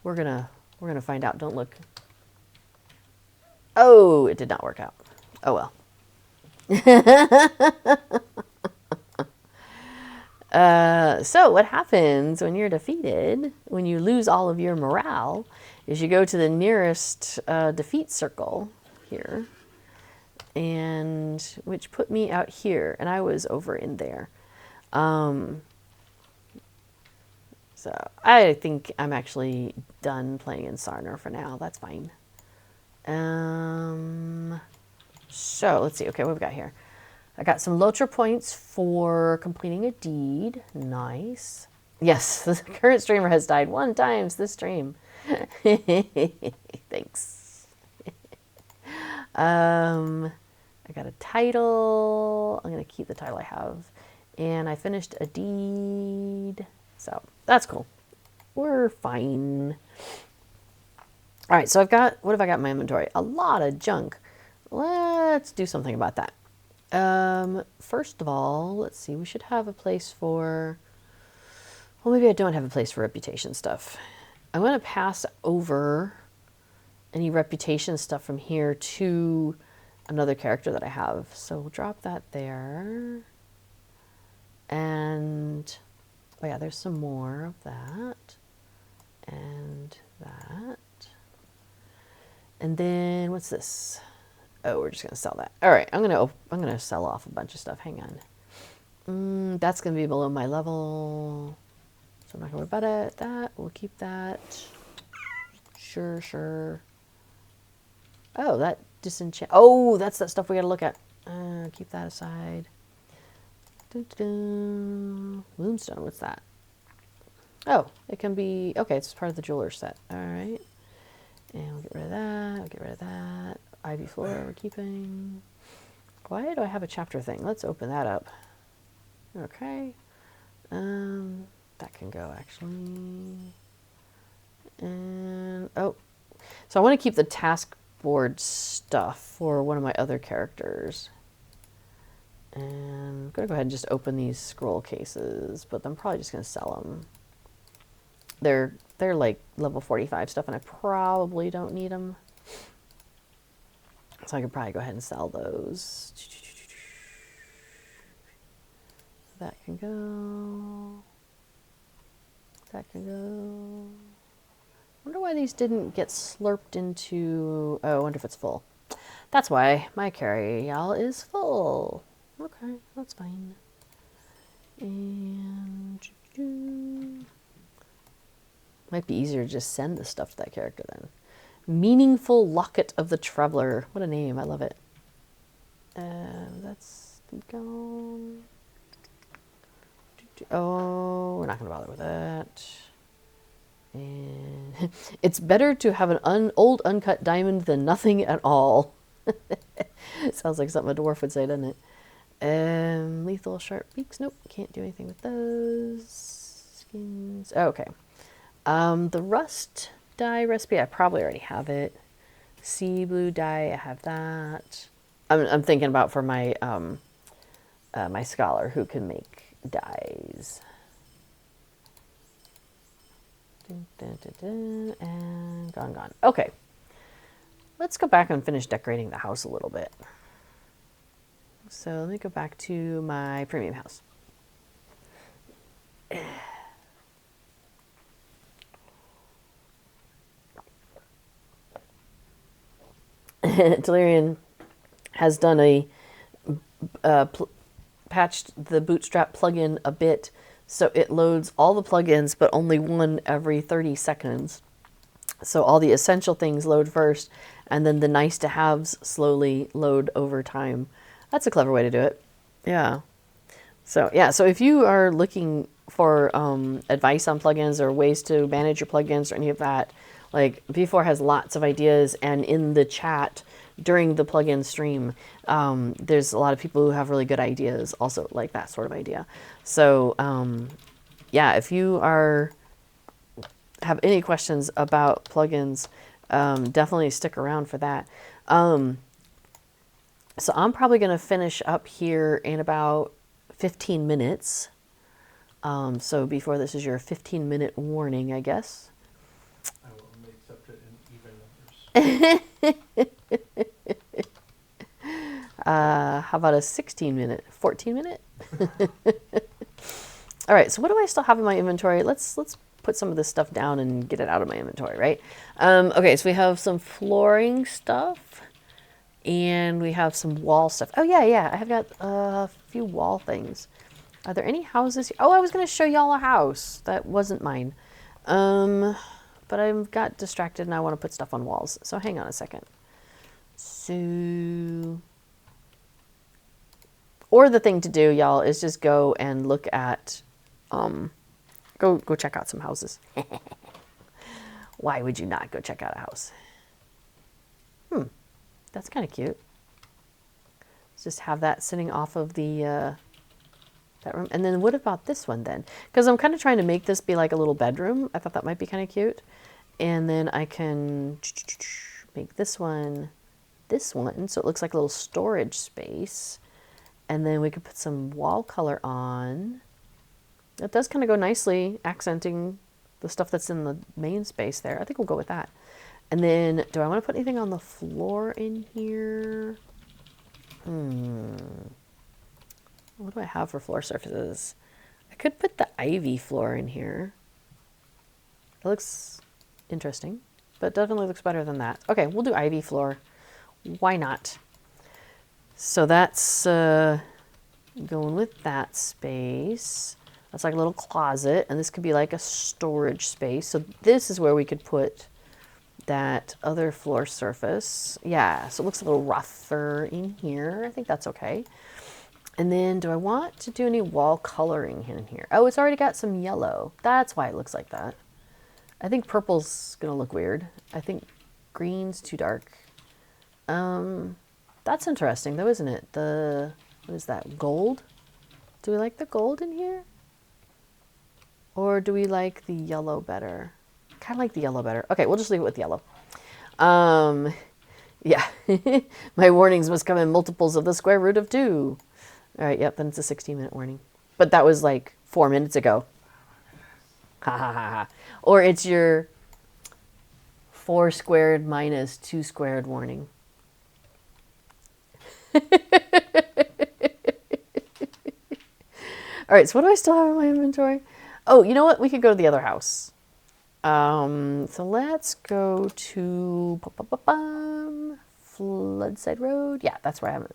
We're gonna find out. Don't look. Oh, it did not work out. Oh well. So what happens when you're defeated, when you lose all of your morale, is you go to the nearest defeat circle here, and which put me out here, and I was over in there. So I think I'm actually done playing in Sarnúr for now. That's fine. So let's see. Okay, what have we got here? I got some Lotra points for completing a deed. Nice. Yes, the current streamer has died 1 time this stream. Thanks. I got a title. I'm going to keep the title I have. And I finished a deed. So that's cool. We're fine. All right, so what have I got in my inventory? A lot of junk. Let's do something about that. First of all, let's see, we should have a place for, well, maybe I don't have a place for reputation stuff. I'm going to pass over any reputation stuff from here to another character that I have. So we'll drop that there. And, oh yeah, there's some more of that. And that. And then, what's this? Oh, we're just gonna sell that. All right, I'm gonna sell off a bunch of stuff. Hang on. That's gonna be below my level, so I'm not gonna worry about it. That we'll keep that. Sure. Oh, that disenchant. Oh, that's that stuff we gotta look at. Keep that aside. Moonstone. What's that? Oh, it can be. Okay, it's part of the jeweler's set. All right, and we'll get rid of that. We'll get rid of that. Ivy floor we're keeping. Why do I have a chapter thing? Let's open that up. Okay. That can go actually. And oh, so I want to keep the task board stuff for one of my other characters. And I'm gonna go ahead and just open these scroll cases, but I'm probably just gonna sell them. They're like level 45 stuff, and I probably don't need them. So I could probably go ahead and sell those. That can go. That can go. I wonder why these didn't get slurped into... Oh, I wonder if it's full. That's why my carry-all is full. Okay, that's fine. And... Might be easier to just send the stuff to that character then. Meaningful Locket of the Traveler. What a name. I love it. That's gone. Oh, we're not going to bother with that. And it's better to have an old uncut diamond than nothing at all. Sounds like something a dwarf would say, doesn't it? Lethal sharp beaks. Nope, can't do anything with those. Skins. Oh, okay. The rust dye recipe, I probably already have it. Sea blue dye, I have that. I'm thinking about for my my scholar who can make dyes. And gone. Okay, let's go back and finish decorating the house a little bit. So let me go back to my premium house. Delirian has done a patched the Bootstrap plugin a bit, so it loads all the plugins, but only one every 30 seconds. So all the essential things load first, and then the nice to haves slowly load over time. That's a clever way to do it. Yeah. So yeah. So if you are looking for advice on plugins or ways to manage your plugins or any of that, like B4 has lots of ideas, and in the chat during the plugin stream, there's a lot of people who have really good ideas also, like that sort of idea. So yeah, if you have any questions about plugins, definitely stick around for that. So I'm probably going to finish up here in about 15 minutes. So before, this is your 15-minute warning, I guess. I How about a 16-minute, 14-minute? All right, so what do I still have in my inventory? Let's put some of this stuff down and get it out of my inventory, right? Okay, so we have some flooring stuff, and we have some wall stuff. Oh, yeah, I have got a few wall things. Are there any houses here? Oh, I was going to show y'all a house. That wasn't mine. But I got distracted, and I want to put stuff on walls. So hang on a second. So... Or the thing to do, y'all, is just go and look at... Go check out some houses. Why would you not go check out a house? That's kind of cute. Let's just have that sitting off of the that room. And then what about this one then? Because I'm kind of trying to make this be like a little bedroom. I thought that might be kind of cute. And then I can make this one, so it looks like a little storage space. And then we could put some wall color on. It does kind of go nicely, accenting the stuff that's in the main space there. I think we'll go with that. And then, do I want to put anything on the floor in here? What do I have for floor surfaces? I could put the ivy floor in here. It looks interesting, but definitely looks better than that. Okay, we'll do ivy floor. Why not? So that's going with that space. That's like a little closet, and this could be like a storage space. So this is where we could put that other floor surface. Yeah, so it looks a little rougher in here. I think that's okay. And then do I want to do any wall coloring in here? Oh, it's already got some yellow. That's why it looks like that. I think purple's gonna look weird. I think green's too dark. That's interesting though, isn't it? What is that, gold? Do we like the gold in here? Or do we like the yellow better? Kind of like the yellow better. Okay, we'll just leave it with yellow. Yeah, my warnings must come in multiples of the square root of 2. All right, yep, then it's a 16-minute warning. But that was like 4 minutes ago. Ha ha ha ha. Or it's your 4 squared minus 2 squared warning. All right, so what do I still have in my inventory? Oh, you know what? We could go to the other house. So let's go to Floodside Road. Yeah, that's where I am.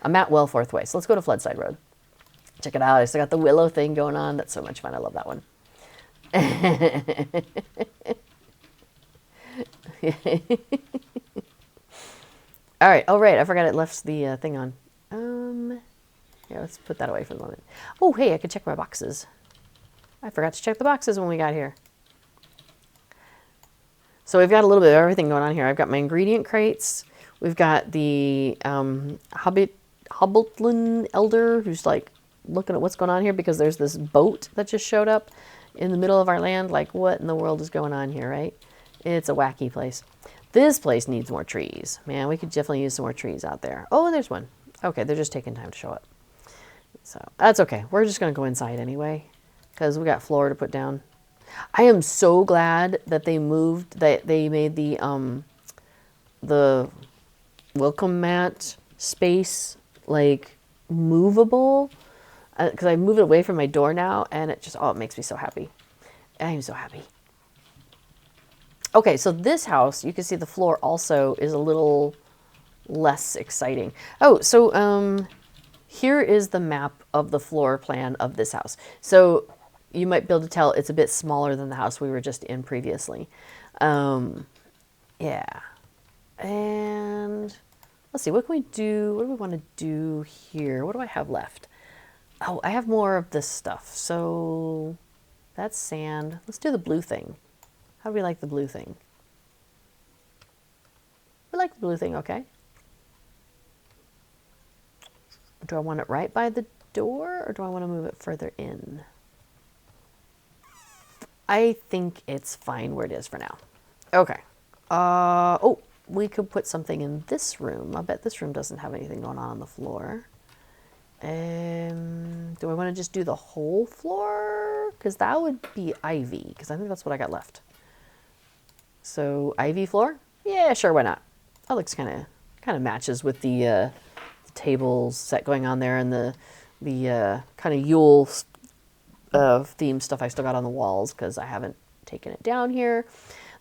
I'm at Wellforth Way, so let's go to Floodside Road. Check it out. I still got the willow thing going on. That's so much fun. I love that one. All right. Oh, right. I forgot it left the thing on. Yeah, let's put that away for the moment. Oh, hey, I could check my boxes. I forgot to check the boxes when we got here. So we've got a little bit of everything going on here. I've got my ingredient crates. We've got the Hobbit elder who's like looking at what's going on here because there's this boat that just showed up in the middle of our land. Like, what in the world is going on here, right? It's a wacky place. This place needs more trees. Man, we could definitely use some more trees out there. Oh, there's one. Okay, they're just taking time to show up. So that's okay. We're just going to go inside anyway because we got floor to put down. I am so glad that they moved, that they made the welcome mat space like movable because I moved it away from my door now and it just, oh, it makes me so happy. I'm so happy. Okay, so this house, you can see the floor also is a little less exciting. Oh, so here is the map of the floor plan of this house. So you might be able to tell it's a bit smaller than the house we were just in previously. Yeah. And let's see, what can we do? What do we want to do here? What do I have left? Oh, I have more of this stuff. So that's sand. Let's do the blue thing. How do we like the blue thing? We like the blue thing, okay. Do I want it right by the door or do I want to move it further in? I think it's fine where it is for now. Okay. Oh, we could put something in this room. I bet this room doesn't have anything going on the floor. Do I want to just do the whole floor? Because that would be ivy, because I think that's what I got left. So ivy floor? Yeah, sure, why not? that looks kind of matches with the table set going on there and the kind of Yule theme stuff I still got on the walls because I haven't taken it down here.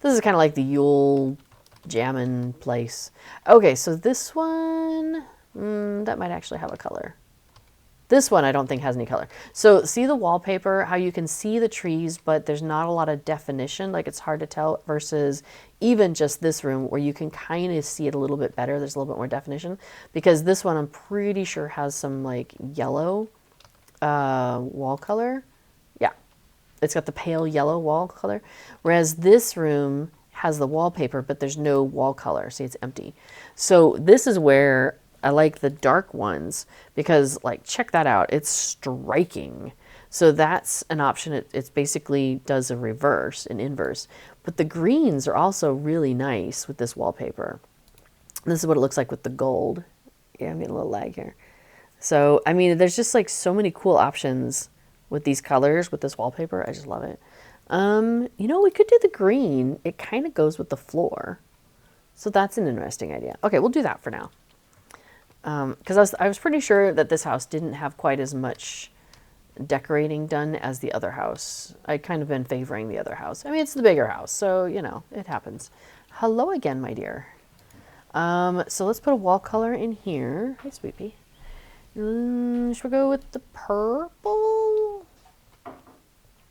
This is kind of like the Yule jammin' place. Okay, so this one, that might actually have a color. This one I don't think has any color. So see the wallpaper, how you can see the trees, but there's not a lot of definition, like it's hard to tell, versus even just this room where you can kind of see it a little bit better. There's a little bit more definition because this one I'm pretty sure has some like yellow wall color. Yeah, it's got the pale yellow wall color, whereas this room has the wallpaper, but there's no wall color. See, it's empty. So this is where I like the dark ones because, like, check that out. It's striking. So that's an option. It's basically does a reverse, an inverse. But the greens are also really nice with this wallpaper. This is what it looks like with the gold. Yeah, I'm getting a little lag here. So, I mean, there's just like so many cool options with these colors, with this wallpaper. I just love it. You know, we could do the green. It kind of goes with the floor. So that's an interesting idea. Okay, we'll do that for now. Because I was pretty sure that this house didn't have quite as much decorating done as the other house. I'd kind of been favoring the other house. I mean, it's the bigger house, so, you know, it happens. Hello again, my dear. So let's put a wall color in here. Hi, sweet pea. Should we go with the purple?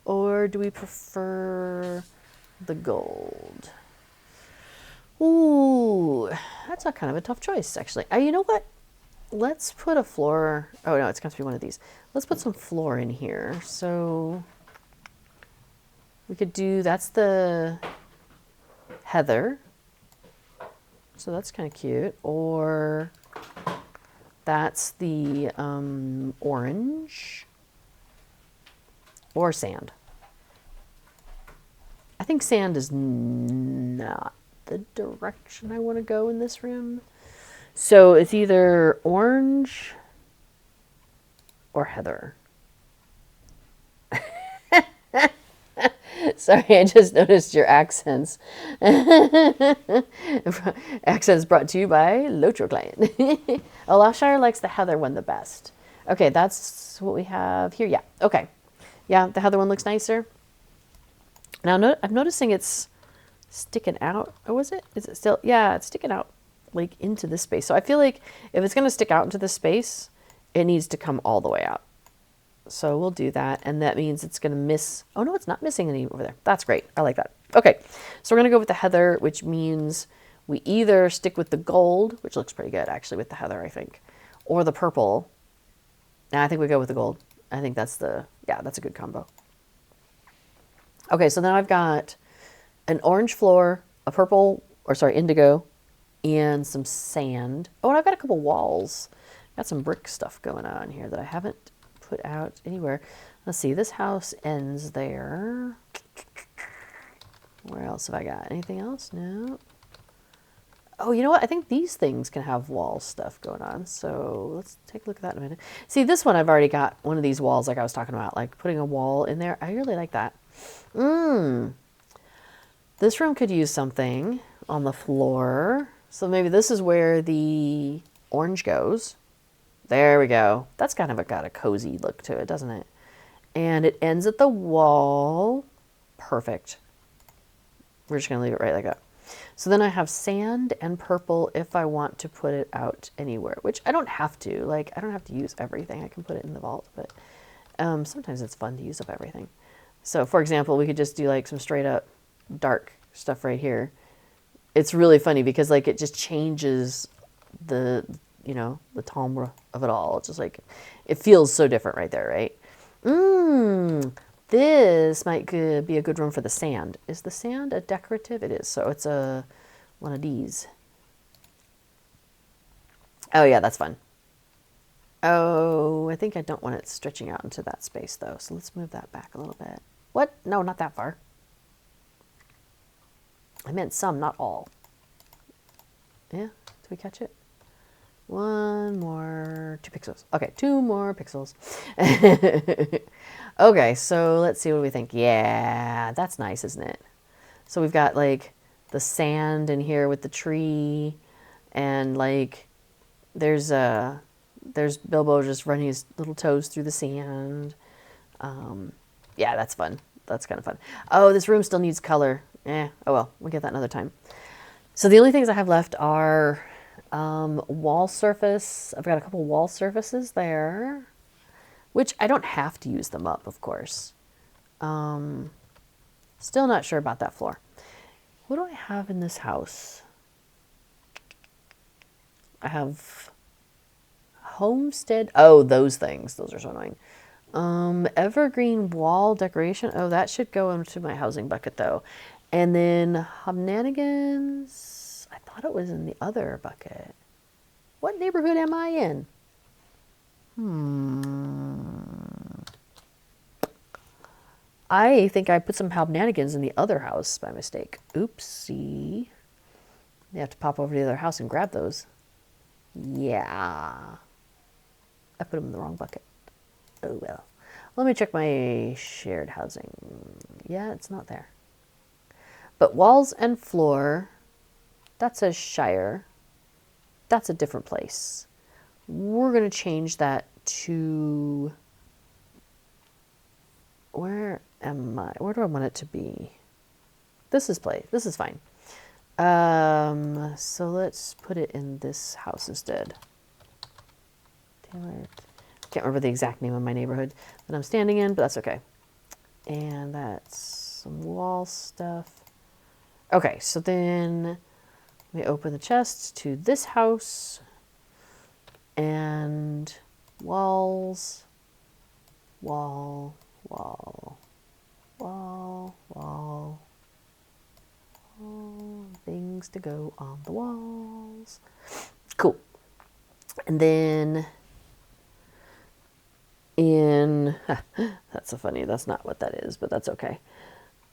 Or do we prefer the gold? Ooh, that's a kind of a tough choice, actually. You know what? Let's put a floor. Oh, no, it's going to be one of these. Let's put some floor in here. So we could do, that's the heather. So that's kind of cute. Or that's the orange. Or sand. I think sand is not the direction I want to go in this room. So it's either orange or heather. Sorry, I just noticed your accents. Accents brought to you by Locho Client. Olafshire likes the heather one the best. Okay, that's what we have here. Yeah, okay. Yeah, the heather one looks nicer. Now, I'm noticing it's sticking out. Oh, is it? Is it still? Yeah, it's sticking out like into this space. So I feel like if it's going to stick out into this space, it needs to come all the way out. So we'll do that. And that means it's going to miss. Oh, no, it's not missing any over there. That's great. I like that. Okay. So we're going to go with the heather, which means we either stick with the gold, which looks pretty good actually with the heather, I think, or the purple. Now I think we go with the gold. I think that's that's a good combo. Okay. So now I've got an orange floor, a purple, indigo, and some sand. Oh, and I've got a couple walls. Got some brick stuff going on here that I haven't put out anywhere. Let's see, this house ends there. Where else have I got? Anything else? No. Oh, you know what? I think these things can have wall stuff going on. So let's take a look at that in a minute. See, this one I've already got one of these walls like I was talking about, like putting a wall in there. I really like that. This room could use something on the floor. So maybe this is where the orange goes. There we go. That's kind of got a cozy look to it, doesn't it? And it ends at the wall. Perfect. We're just going to leave it right like that. So then I have sand and purple if I want to put it out anywhere, which I don't have to. Like, I don't have to use everything. I can put it in the vault, but sometimes it's fun to use up everything. So, for example, we could just do like some straight up dark stuff right here. It's really funny because like it just changes the timbre of it all. It's just like, it feels so different right there, right? This might be a good room for the sand. Is the sand a decorative? It is. So it's one of these. Oh yeah, that's fun. Oh, I think I don't want it stretching out into that space though. So let's move that back a little bit. What? No, not that far. I meant some, not all. Yeah, did we catch it? 1 more, 2 pixels. Okay, 2 more pixels. Okay, so let's see what we think. Yeah, that's nice, isn't it? So we've got like the sand in here with the tree. And like, there's Bilbo just running his little toes through the sand. Yeah, that's fun. That's kind of fun. Oh, this room still needs color. Oh well, we'll get that another time. So the only things I have left are wall surface. I've got a couple wall surfaces there, which I don't have to use them up, of course. Still not sure about that floor. What do I have in this house? I have homestead. Oh, those things. Those are so annoying. Evergreen wall decoration. Oh, that should go into my housing bucket though. And then Hobnanigans. I thought it was in the other bucket. What neighborhood am I in? I think I put some Hobnanigans in the other house by mistake. Oopsie. You have to pop over to the other house and grab those. Yeah. I put them in the wrong bucket. Oh well. Let me check my shared housing. Yeah, it's not there. But walls and floor, that says Shire. That's a different place. We're going to change that to... Where am I? Where do I want it to be? This is play. This is fine. So let's put it in this house instead. Taylor. Can't remember the exact name of my neighborhood that I'm standing in, but that's okay. And that's some wall stuff. Okay, so then we open the chest to this house and walls, wall, wall, wall, wall, wall, things to go on the walls. Cool. And then that's so funny, that's not what that is, but that's okay.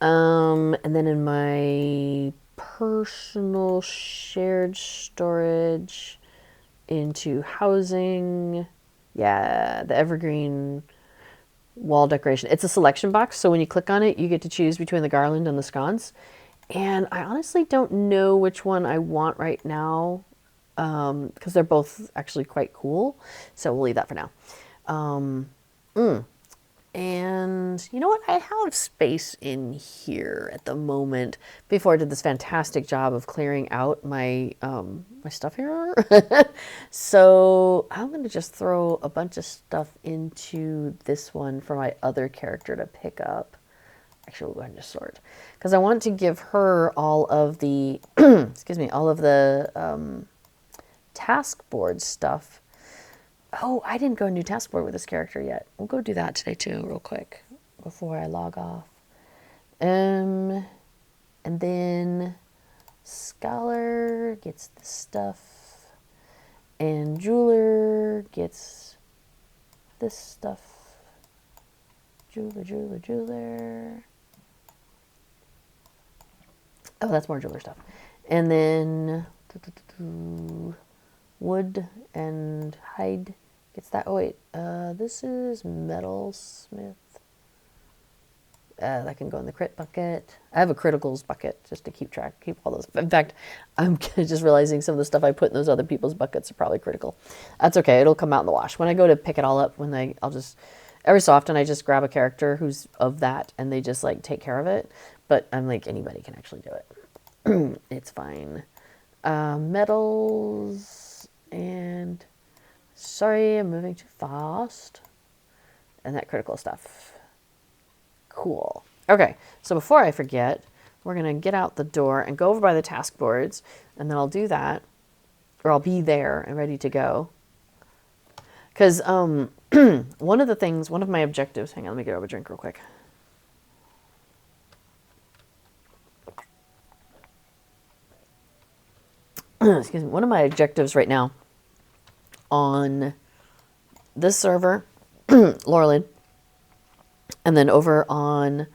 And then in my personal shared storage into housing, yeah, the evergreen wall decoration. It's a selection box, so when you click on it, you get to choose between the garland and the sconce. And I honestly don't know which one I want right now, because they're both actually quite cool. So we'll leave that for now. And you know what? I have space in here at the moment before I did this fantastic job of clearing out my my stuff here. So I'm going to just throw a bunch of stuff into this one for my other character to pick up. Actually, we'll go ahead and just sort, because I want to give her all of the excuse me, all of the task board stuff. Oh, I didn't go and do task board with this character yet. We'll go do that today too, real quick, before I log off. And then Scholar gets this stuff, and Jeweler gets this stuff. Jeweler. Oh, that's more jeweler stuff. And then Wood and Hide gets that. Oh wait, this is Metalsmith. That can go in the crit bucket. I have a criticals bucket just to keep all those. In fact, I'm just realizing some of the stuff I put in those other people's buckets are probably critical. That's okay. It'll come out in the wash. When I go to pick it all up, I'll just, every so often I just grab a character who's of that and they just like take care of it. But I'm like, anybody can actually do it. It's fine. Metals and... Sorry, I'm moving too fast. And that critical stuff. Cool. Okay, so before I forget, we're going to get out the door and go over by the task boards, and then I'll do that, or I'll be there and ready to go. Because one of my objectives, hang on, let me get over a drink real quick. Excuse me. One of my objectives right now on this server, Laurelin, and then over on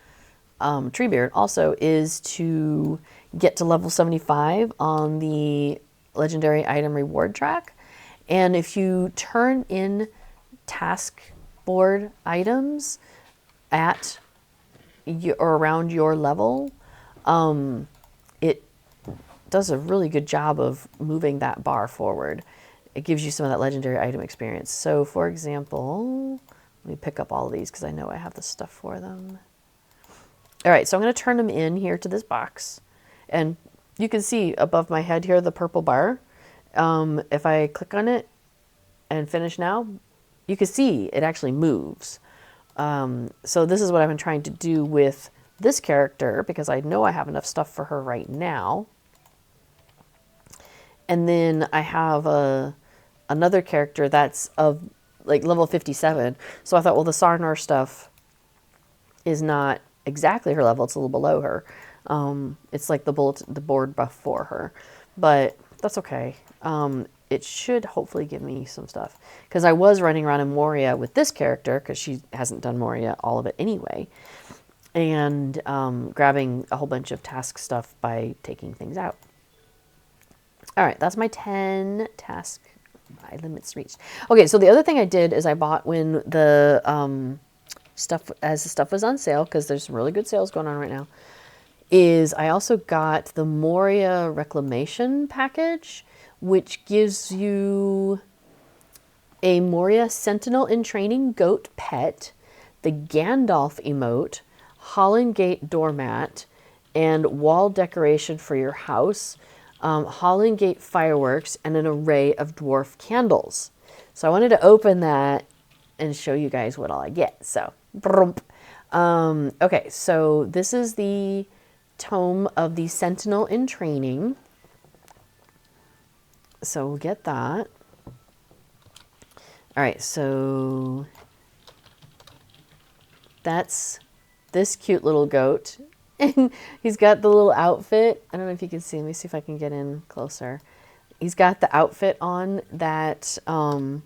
Treebeard also, is to get to level 75 on the legendary item reward track. And if you turn in task board items at or around your level, it does a really good job of moving that bar forward. It gives you some of that legendary item experience. So for example, let me pick up all of these because I know I have the stuff for them. All right, so I'm going to turn them in here to this box. And you can see above my head here, the purple bar. If I click on it and finish now, you can see it actually moves. So this is what I've been trying to do with this character because I know I have enough stuff for her right now. And then I have another character that's of like level 57. So I thought, well, the Sarnúr stuff is not exactly her level. It's a little below her. It's like the board before her, but that's okay. It should hopefully give me some stuff because I was running around in Moria with this character because she hasn't done Moria all of it anyway, and grabbing a whole bunch of task stuff by taking things out. All right, that's my 10 task. My limit's reached. Okay, so the other thing I did is I bought when the stuff was on sale, because there's some really good sales going on right now, is I also got the Moria Reclamation package, which gives you a Moria Sentinel in Training goat pet, the Gandalf emote, Holland Gate doormat, and wall decoration for your house, Holland Gate fireworks, and an array of dwarf candles. So I wanted to open that and show you guys what all I get. So, okay, so this is the Tome of the Sentinel in Training. So we'll get that. All right, so that's this cute little goat. And he's got the little outfit. I don't know if you can see. Let me see if I can get in closer. He's got the outfit on that, can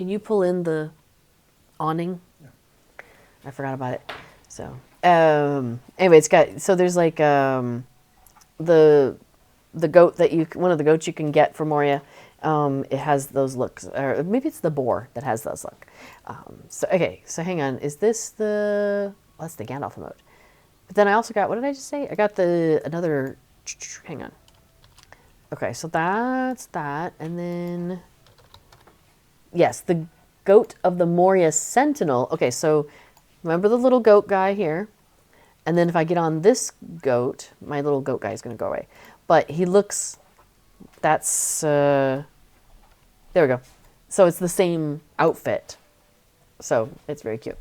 you pull in the awning? Yeah. I forgot about it. So, anyway, it's got, so there's like, the goat that one of the goats you can get for Moria, it has those looks, or maybe it's the boar that has those look. So, okay, so hang on, is this well, that's the Gandalf emote. But then I also got, what did I just say? I got another, hang on. Okay, so that's that, and then, yes, the goat of the Moria Sentinel. Okay, so remember the little goat guy here? And then if I get on this goat, my little goat guy is going to go away. But he looks, that's, there we go. So it's the same outfit. So it's very cute.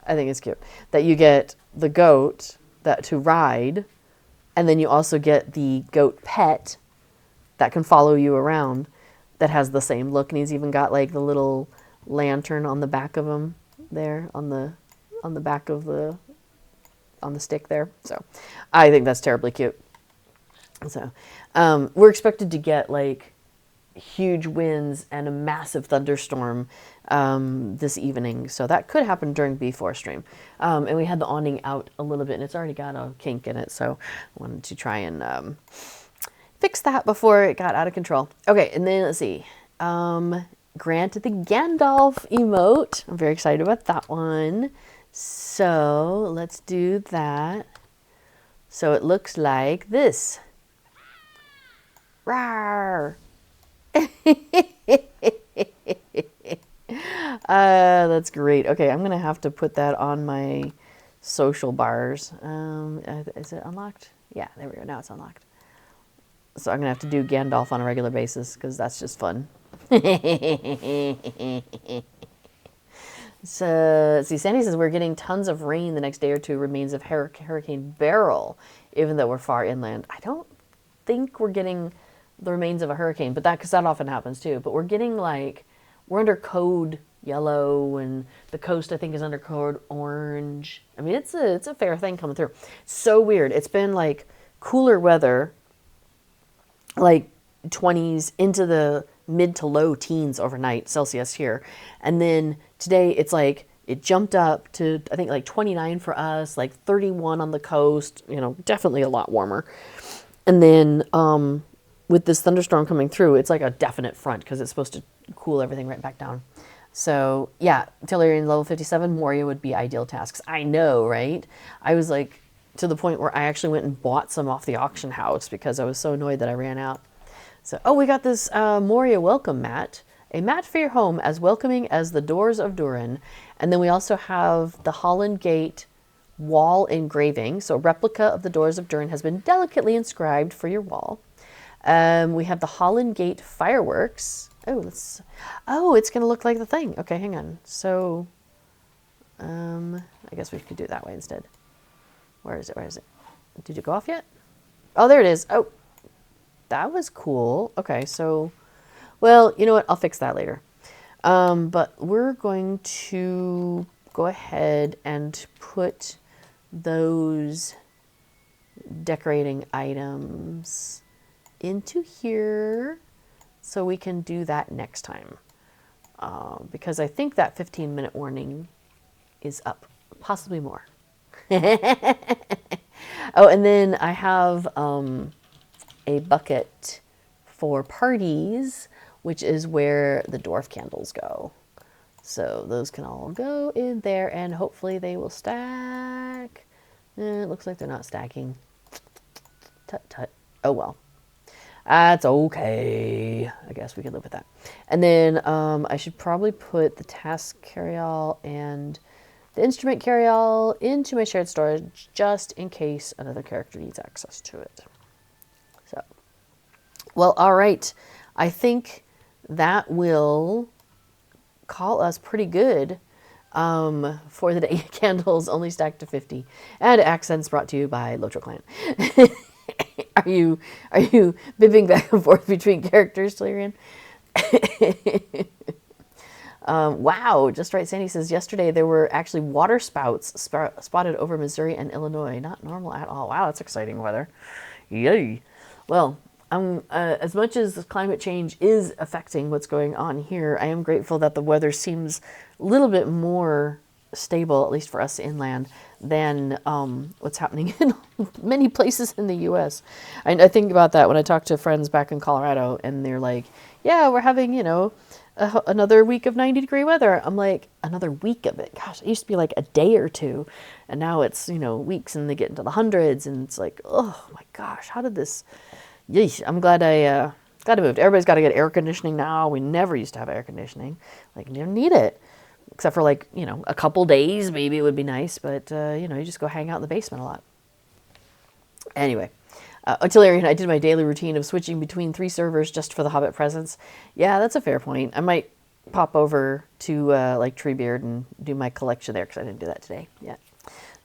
I think it's cute that you get the goat to ride, and then you also get the goat pet that can follow you around that has the same look. And he's even got like the little lantern on the back of him there, on the back of on the stick there. So I think that's terribly cute. So we're expected to get like huge winds and a massive thunderstorm this evening. So that could happen during B4 stream. And we had the awning out a little bit and it's already got a kink in it. So I wanted to try and fix that before it got out of control. Okay, and then let's see. Grant the Gandalf emote. I'm very excited about that one. So let's do that. So it looks like this. Rawr. That's great. Okay, I'm gonna have to put that on my social bars. Is it unlocked? Yeah, there we go. Now it's unlocked. So I'm gonna have to do Gandalf on a regular basis because that's just fun. So let's see, Sandy says we're getting tons of rain the next day or two. Remains of Hurricane Beryl, even though we're far inland. I don't think we're getting the remains of a hurricane, but because that often happens too. But we're getting like, we're under code yellow, and the coast I think is under code orange. I mean, it's a fair thing coming through. So weird. It's been like cooler weather, like 20s into the mid to low teens overnight Celsius here, and then today it's like it jumped up to I think like 29 for us, like 31 on the coast. You know, definitely a lot warmer. And then with this thunderstorm coming through, it's like a definite front because it's supposed to cool everything right back down. So yeah, Tellurian level 57, Moria would be ideal tasks. I know, right? I was like, to the point where I actually went and bought some off the auction house because I was so annoyed that I ran out. So, oh, we got this Moria welcome mat. A mat for your home as welcoming as the doors of Durin. And then we also have the Holland Gate wall engraving. So a replica of the doors of Durin has been delicately inscribed for your wall. We have the Holland Gate fireworks. Oh, it's going to look like the thing. Okay, hang on. So, I guess we could do it that way instead. Where is it? Where is it? Did it go off yet? Oh, there it is. Oh, that was cool. Okay, so, well, you know what? I'll fix that later. But we're going to go ahead and put those decorating items into here so we can do that next time. Because I think that 15-minute warning is up, possibly more. Oh, and then I have a bucket for parties, which is where the dwarf candles go. So those can all go in there, and hopefully they will stack. It looks like they're not stacking. Tut tut. Oh well. That's okay. I guess we can live with that. And then I should probably put the task carryall and the instrument carryall into my shared storage just in case another character needs access to it. So, well, all right. I think that will call us pretty good for the day. Candles only stacked to 50. And accents brought to you by Lotro Clan. Are you bipping back and forth between characters till you're in? Wow, just right. Sandy says yesterday there were actually water spouts spotted over Missouri and Illinois. Not normal at all. Wow, that's exciting weather. Yay. Well, as much as climate change is affecting what's going on here, I am grateful that the weather seems a little bit more stable, at least for us inland, than what's happening in many places in the U.S. I think about that when I talk to friends back in Colorado, and they're like, yeah, we're having, another week of 90-degree weather. I'm like, another week of it? Gosh, it used to be like a day or two, and now it's, weeks, and they get into the hundreds, and it's like, oh my gosh, how did this... Yeesh, I'm glad I moved. Everybody's got to get air conditioning now. We never used to have air conditioning. Like, you don't need it. Except for a couple days, maybe it would be nice. But, you just go hang out in the basement a lot. Anyway, Artillery and I did my daily routine of switching between 3 servers just for the Hobbit presents. Yeah, that's a fair point. I might pop over to, Treebeard and do my collection there because I didn't do that today yet.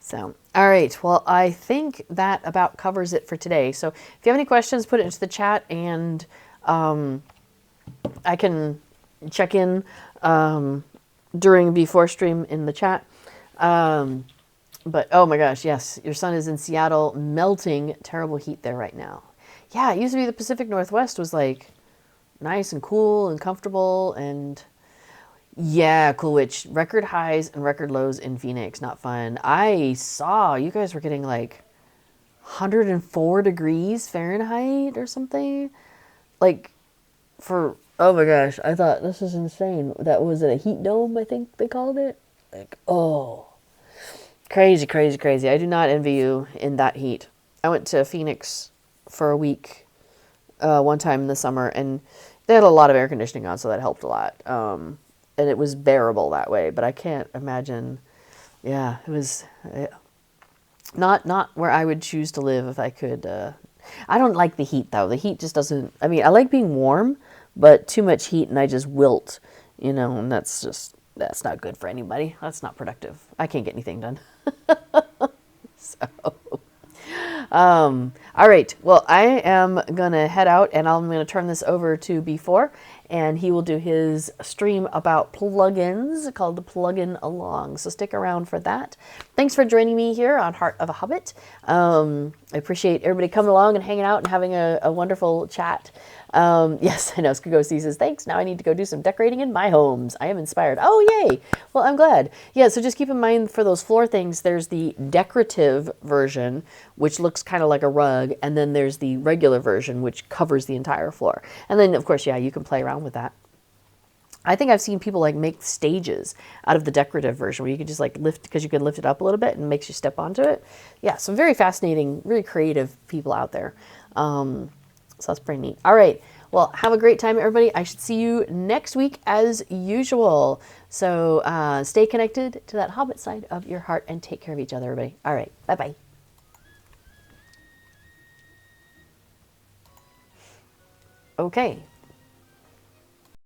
So, all right. Well, I think that about covers it for today. So if you have any questions, put it into the chat, and I can check in during before stream in the chat. But, oh my gosh, yes, your sun is in Seattle, melting, terrible heat there right now. Yeah, it used to be the Pacific Northwest was nice and cool and comfortable, and yeah, Cool Witch, record highs and record lows in Phoenix, not fun. I saw you guys were getting 104 degrees Fahrenheit or something. Oh my gosh, I thought this is insane. That was a heat dome, I think they called it. Oh, crazy, crazy, crazy. I do not envy you in that heat. I went to Phoenix for a week one time in the summer, and they had a lot of air conditioning on, so that helped a lot. And it was bearable that way, but I can't imagine. Yeah, it was not where I would choose to live if I could. I don't like the heat, though. The heat just doesn't... I mean, I like being warm, but too much heat and I just wilt, and that's not good for anybody. That's not productive. I can't get anything done. So... all right. Well, I am going to head out, and I'm going to turn this over to B4, and he will do his stream about plugins called the Plugin Along. So stick around for that. Thanks for joining me here on Heart of a Hobbit. I appreciate everybody coming along and hanging out and having a wonderful chat. Yes, I know. Skagosi says, thanks. Now I need to go do some decorating in my homes. I am inspired. Oh, yay. Well, I'm glad. Yeah, so just keep in mind for those floor things, there's the decorative version, which looks kind of like a rug, and then there's the regular version, which covers the entire floor. And then, of course, yeah, you can play around with that. I think I've seen people like make stages out of the decorative version where you could just like lift, because you can lift it up a little bit and it makes you step onto it. Yeah, some very fascinating, really creative people out there. So that's pretty neat. All right. Well, have a great time, everybody. I should see you next week as usual. So stay connected to that Hobbit side of your heart and take care of each other, everybody. All right. Bye-bye. Okay.